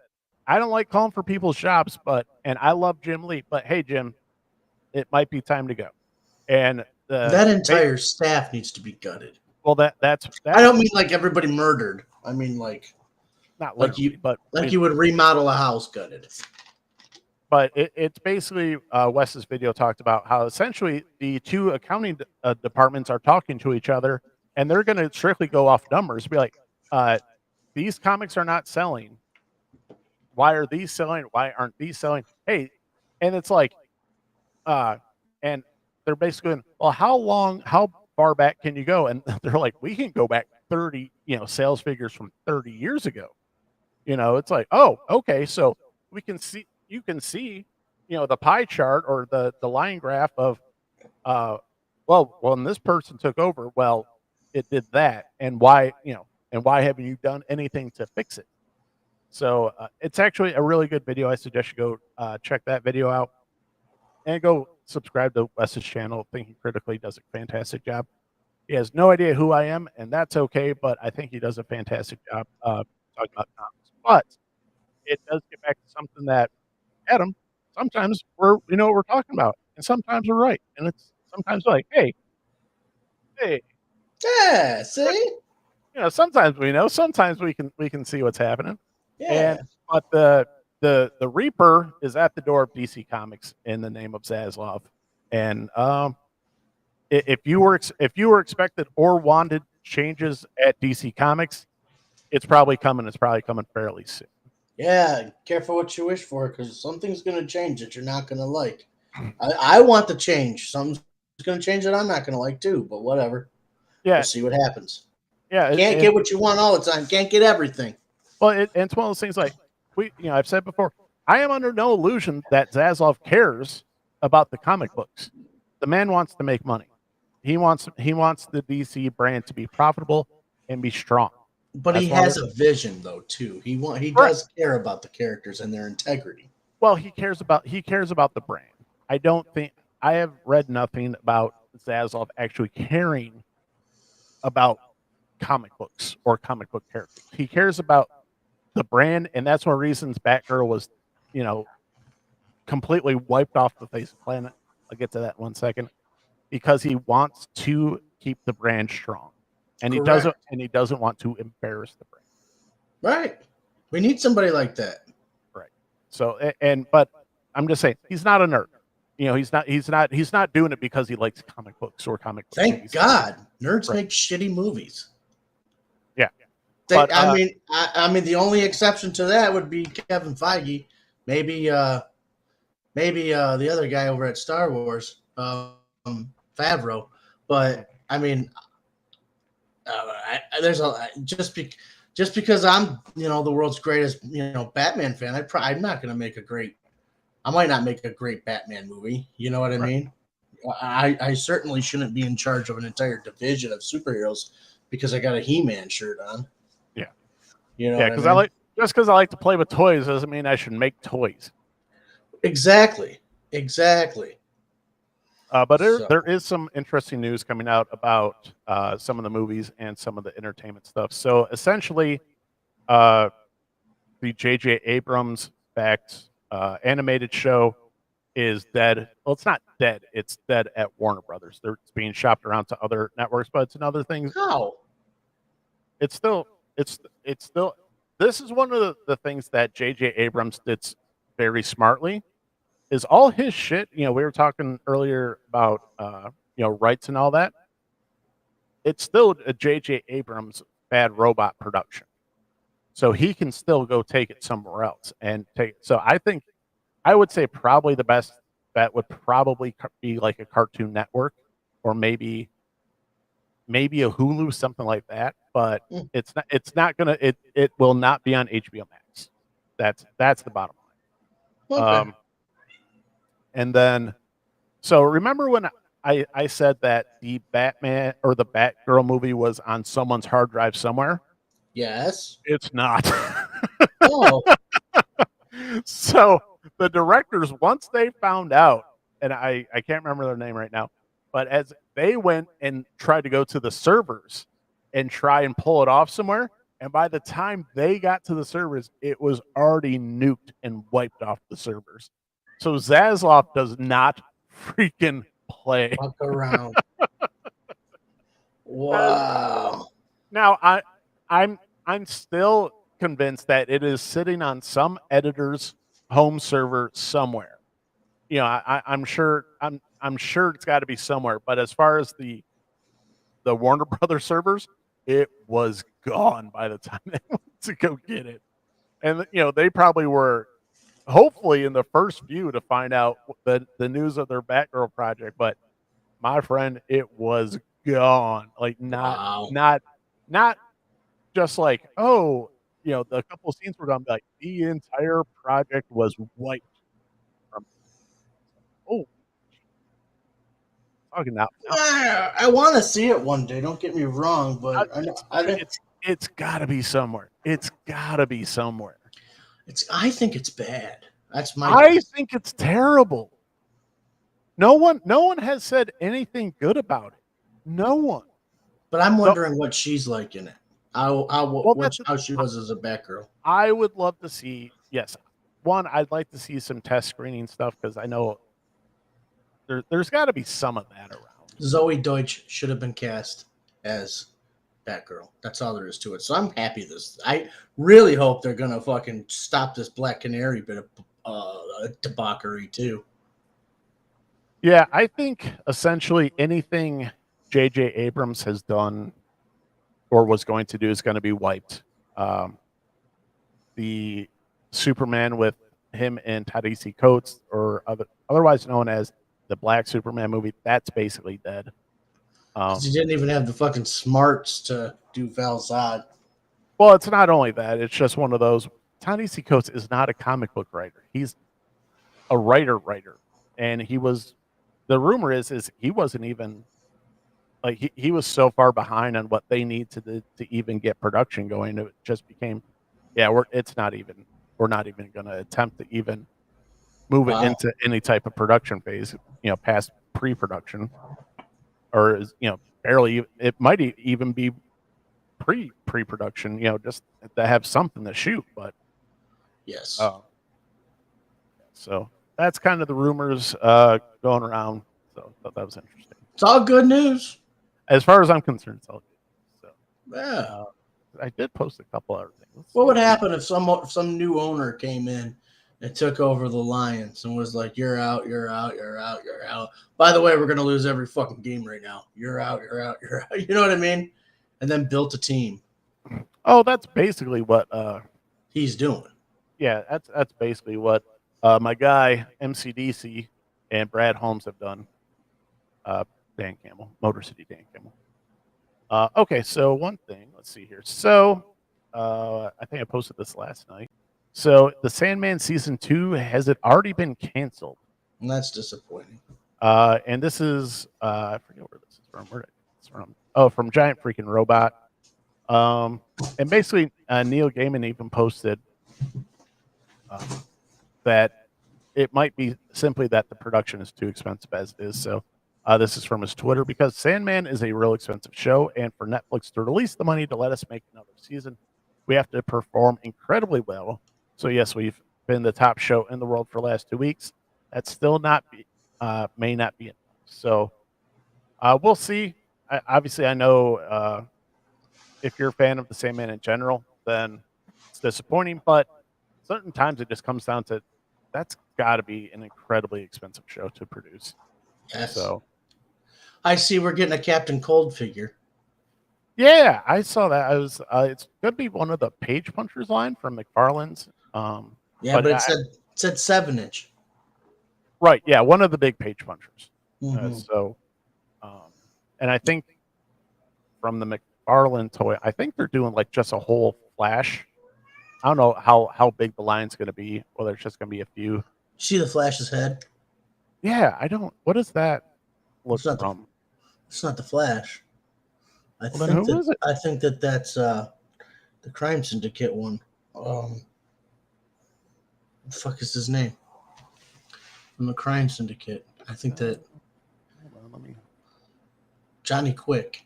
I don't like calling for people's shops, and I love Jim Lee, but hey, Jim, it might be time to go. And that entire staff needs to be gutted. Well, that's I don't mean like everybody murdered. I mean like not literally, you would remodel a house, gutted. But it's basically Wes's video talked about how essentially the two accounting departments are talking to each other, and they're going to strictly go off numbers. Be like, these comics are not selling. Why are these selling? Why aren't these selling? Hey, and it's like, and they're basically going, well, how far back can you go? And they're like, we can go back 30, sales figures from 30 years ago. It's like, oh, okay, so we can see. You can see, the pie chart or the line graph of, when this person took over, well, it did that, and why haven't you done anything to fix it? So it's actually a really good video. I suggest you go check that video out and go subscribe to Wes's channel. Thinking Critically does a fantastic job. He has no idea who I am, and that's okay, but I think he does a fantastic job talking about comics. But it does get back to something that, Adam, sometimes we know what we're talking about, and sometimes we're right, and it's sometimes like, hey, yeah, see, sometimes we know, sometimes we can see what's happening, yeah. but the Reaper is at the door of DC Comics in the name of Zaslav, and if you were expected or wanted changes at DC Comics, it's probably coming. It's probably coming fairly soon. Yeah, careful what you wish for, because something's going to change that you're not going to like. I want the change. Something's going to change that I'm not going to like too, but whatever. Yeah, We'll see what happens. yeah. Can't get what you want all the time. Can't get everything. Well, it's one of those things like I've said before. I am under no illusion that Zaslav cares about the comic books. The man wants to make money. He wants the DC brand to be profitable and be strong. But he has a vision though too. He does care about the characters and their integrity. Well, he cares about the brand. I have read nothing about Zaslav actually caring about comic books or comic book characters. He cares about the brand, and that's one of the reasons Batgirl was, completely wiped off the face of the planet. I'll get to that in 1 second. Because he wants to keep the brand strong. And Correct. he doesn't want to embarrass the brand. Right. We need somebody like that. Right. So but I'm just saying he's not a nerd. He's not doing it because he likes comic books or comic book Thank movies. God. Nerds make shitty movies. Yeah. I mean the only exception to that would be Kevin Feige. Maybe the other guy over at Star Wars, Favreau. But I mean, just because I'm the world's greatest Batman fan, I'm not going to make I might not make a great Batman movie. You know what I mean? I certainly shouldn't be in charge of an entire division of superheroes because I got a He-Man shirt on. Yeah. Because because I like to play with toys doesn't mean I should make toys. Exactly. But there is some interesting news coming out about some of the movies and some of the entertainment stuff. So essentially, the J.J. Abrams backed animated show is dead. Well, it's not dead. It's dead at Warner Brothers. It's being shopped around to other networks, but it's another thing. How? It's still. This is one of the things that J.J. Abrams did very smartly. Is all his shit, we were talking earlier about, rights and all that. It's still a J.J. Abrams Bad Robot production. So he can still go take it somewhere else and so I would say probably the best bet would probably be like a Cartoon Network or maybe a Hulu, something like that. But it will not be on HBO Max. That's the bottom line. Okay. And then, so remember when I said that the Batman or the Batgirl movie was on someone's hard drive somewhere? Yes. It's not. Oh. So the directors, once they found out, and I can't remember their name right now, but as they went and tried to go to the servers and try and pull it off somewhere, and by the time they got to the servers, it was already nuked and wiped off the servers. So Zaslav does not freaking play. Fuck around. Wow. Now I'm still convinced that it is sitting on some editor's home server somewhere. I'm sure it's got to be somewhere. But as far as the Warner Brothers servers, it was gone by the time they went to go get it. And they probably were hopefully in the first view to find out the news of their Batgirl project, but my friend, it was gone. Like not just like, oh, the couple of scenes were gone. Like the entire project was wiped from. Oh, talking now. I want to see it one day. Don't get me wrong, but it's got to be somewhere. It's got to be somewhere. I think it's bad. That's I think it's terrible. No one has said anything good about it. No one. But I'm wondering what she's like in it. How she was as a Batgirl. I would love to see. Yes, one. I'd like to see some test screening stuff because I know there's got to be some of that around. Zoe Deutsch should have been cast as Batgirl. That's all there is to it. So I'm happy this. I really hope they're gonna fucking stop this Black Canary bit of debauchery too. Yeah, I think essentially anything J.J. Abrams has done or was going to do is going to be wiped. The Superman with him and Ta-Nehisi Coates, or otherwise known as the Black Superman movie, that's basically dead. 'Cause he didn't even have the fucking smarts to do Val Zod. Well, it's not only that; it's just one of those. Ta-Nehisi Coates is not a comic book writer; he's a writer, and he was. The rumor is he wasn't even like he was so far behind on what they need to even get production going. It just became, yeah, we're not even going to attempt to even move it Wow. into any type of production phase, past pre-production, or barely. It might even be pre-production, just to have something to shoot. But Yes. so that's kind of the rumors going around. So I thought that was interesting. It's all good news. As far as I'm concerned, it's all good. So Yeah. I did post a couple other things. What would happen if some new owner came in and took over the Lions and was like, "You're out, you're out, you're out, you're out. By the way, we're gonna lose every fucking game right now. You're out, you're out, you're out." You know what I mean? And then built a team. Oh, that's basically what. He's doing. Yeah, that's basically what my guy MCDC and Brad Holmes have done. Dan Campbell, Motor City Dan Campbell. Okay, so one thing, let's see here. So I think I posted this last night. So the Sandman season 2, has it already been canceled? And that's disappointing. And this is I forget where this is from. Where it's from? Oh, from Giant Freaking Robot. And basically Neil Gaiman even posted that it might be simply that the production is too expensive as it is. So this is from his Twitter. Because Sandman is a real expensive show, and for Netflix to release the money to let us make another season, we have to perform incredibly well. So yes, we've been the top show in the world for the last 2 weeks. That's still may not be enough. So we'll see. Obviously, I know if you're a fan of the Sandman in general, then it's disappointing. But certain times it just comes down to that's got to be an incredibly expensive show to produce. Yes. So I see we're getting a Captain Cold figure. yeah, I saw that. It's gonna be one of the Page Punchers line from McFarlane's. Yeah, but it said 7-inch. Right, yeah, one of the big Page Punchers. Mhm. And I think from the McFarlane toy, I think they're doing like just a whole Flash. I don't know how big the line's going to be. Whether it's just going to be a few. See the Flash's head? Yeah, I don't. What does that look It's not from? It's not the Flash. I Well, then who is it? think that's the Crime Syndicate one. What the fuck is his name? From the Crime Syndicate. I think that Hold on, let me. Johnny Quick.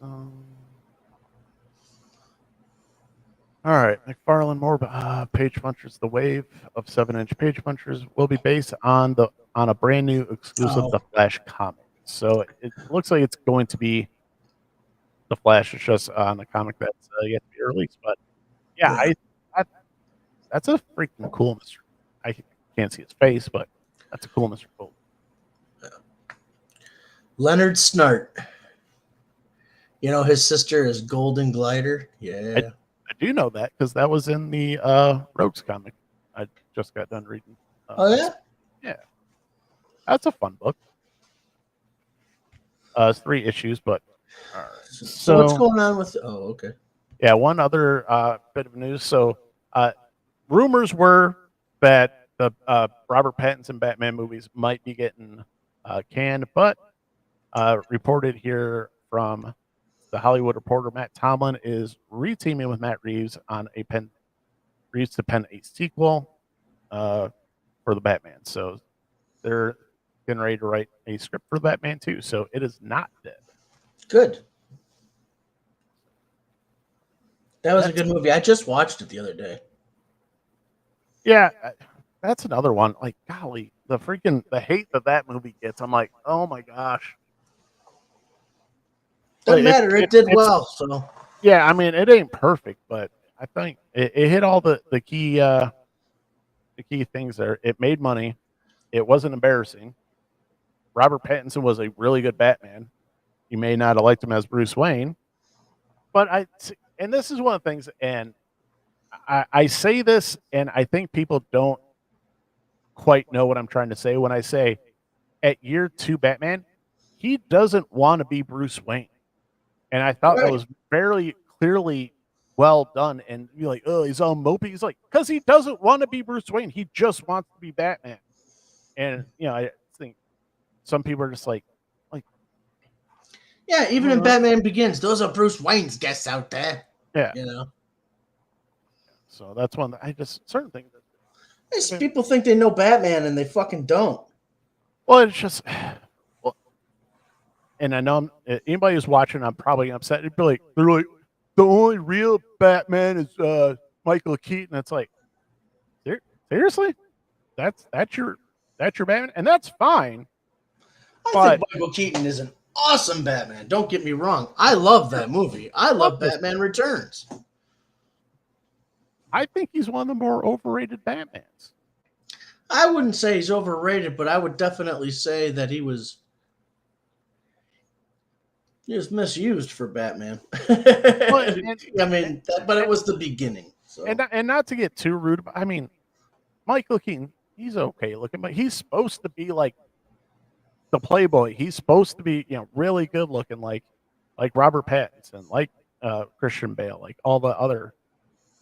All right, McFarlane more Page Punchers. The wave of 7-inch Page Punchers will be based on a brand new exclusive The Flash comic. So it looks like it's going to be The Flash. It's just on the comic that's yet to be released. But yeah, that's a freaking cool Mr. I can't see his face, but that's a cool Mr. Cool. Leonard Snart. You know his sister is Golden Glider. Yeah. I do know that because that was in the Rogues comic. I just got done reading. Oh yeah. Yeah, that's a fun book. It's 3 issues, but all right. So what's going on with? Oh, okay. Yeah, one other bit of news. So rumors were that the Robert Pattinson Batman movies might be getting canned, but reported here from the Hollywood Reporter, Matt Tomlin is reteaming with Matt Reeves on Reeves to pen a sequel for the Batman. So they're getting ready to write a script for Batman too. So it is not dead. Good. That was a good movie. I just watched it the other day. Yeah, that's another one. Like, golly, the hate that movie gets. I'm like, oh my gosh. Doesn't matter. It did it's well. So yeah. I mean, it ain't perfect, but I think it hit all the key things there. It made money. It wasn't embarrassing. Robert Pattinson was a really good Batman. You may not have liked him as Bruce Wayne, but and this is one of the things, and I say this, and I think people don't quite know what I'm trying to say when I say at year 2 Batman, he doesn't want to be Bruce Wayne. And I thought that right. was very clearly well done. And you're like, oh, he's all mopey. He's like, because he doesn't want to be Bruce Wayne. He just wants to be Batman. And I think some people are just like, Yeah, even in Batman Begins, those are Bruce Wayne's guests out there. yeah. So that's one that I just certain things. People think they know Batman and they fucking don't. Well, it's just, well, and I know anybody who's watching, I'm probably upset. They're like, the only real Batman is Michael Keaton. It's like, seriously, that's your Batman, and that's fine. I think Michael Keaton is an awesome Batman. Don't get me wrong. I love that movie. I love Batman Returns. I think he's one of the more overrated Batmans. I wouldn't say he's overrated, but I would definitely say that he was misused for Batman. But it was the beginning. So. And not to get too rude, but I mean, Michael Keaton, he's okay looking, but he's supposed to be like the playboy. He's supposed to be, really good looking, like Robert Pattinson, like Christian Bale, like all the other,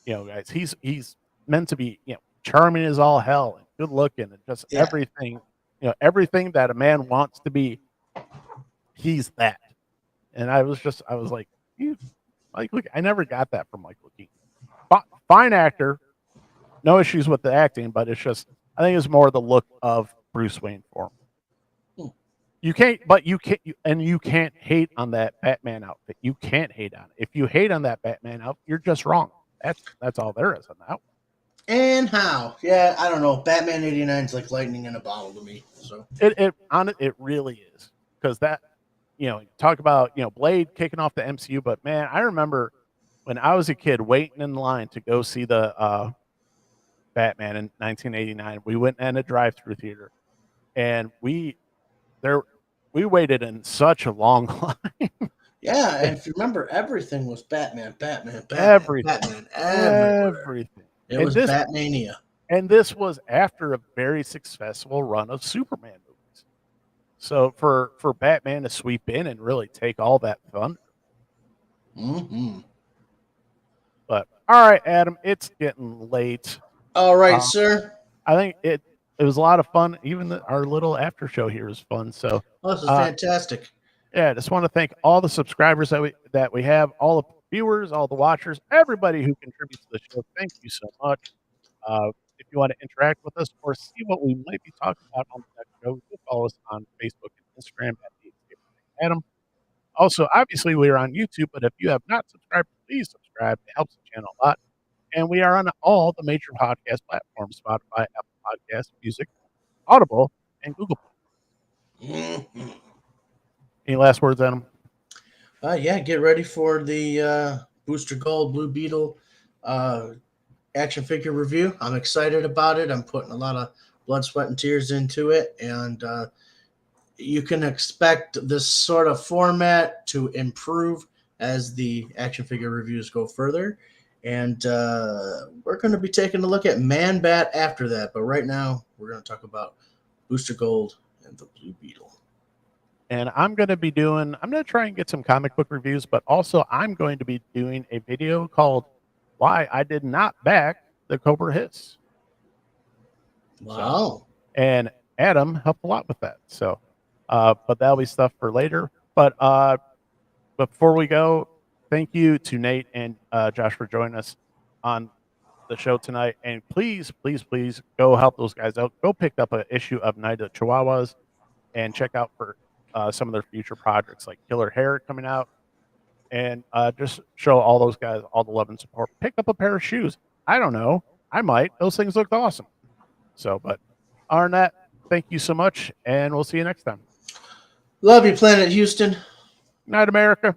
guys. He's meant to be, charming as all hell and good looking and just everything, everything that a man wants to be. He's that. And I was like, look, I never got that from Michael Keaton. Fine actor, no issues with the acting, but it's just, I think it's more the look of Bruce Wayne for him. You can't hate on that Batman outfit. You can't hate on it. If you hate on that Batman outfit, you're just wrong. That's all there is on that one. And how? Yeah, I don't know. Batman '89 is like lightning in a bottle to me. So it really is, because that, talk about Blade kicking off the MCU, but man, I remember when I was a kid waiting in line to go see the Batman in 1989. We went in a drive-through theater, and we waited in such a long line. Yeah, and if you remember, everything was Batman, everything. It was Batmania. And this was after a very successful run of Superman movies. So for Batman to sweep in and really take all that thunder. Mm-hmm. But all right, Adam, it's getting late. All right, sir. I think it was a lot of fun. Even our little after show here is fun. So this is fantastic. Yeah, I just want to thank all the subscribers that we have, all the viewers, all the watchers, everybody who contributes to the show. Thank you so much. If you want to interact with us or see what we might be talking about on the next show, you can follow us on Facebook and Instagram at Adam. Also, obviously, we are on YouTube, but if you have not subscribed, please subscribe. It helps the channel a lot. And we are on all the major podcast platforms: Spotify, Apple Podcasts, Music, Audible, and Google. Mm-hmm. Any last words, Adam? Yeah, get ready for the Booster Gold Blue Beetle action figure review. I'm excited about it. I'm putting a lot of blood, sweat, and tears into it, and you can expect this sort of format to improve as the action figure reviews go further. And we're going to be taking a look at Man-Bat after that. But right now, we're going to talk about Booster Gold and the Blue Beetle. And I'm going to try and get some comic book reviews, but also I'm going to be doing a video called Why I Did Not Back the Cobra Hiss. Wow. So, and Adam helped a lot with that. So, but that'll be stuff for later. But before we go, thank you to Nate and Josh for joining us on the show tonight. And please, please, please go help those guys out. Go pick up an issue of Night of the Chihuahuas and check out for some of their future projects like Killer Hair coming out, and just show all those guys all the love and support. Pick up a pair of shoes. I don't know. I might. Those things look awesome. So, but other than that, thank you so much, and we'll see you next time. Love you, Planet Houston. Night, America.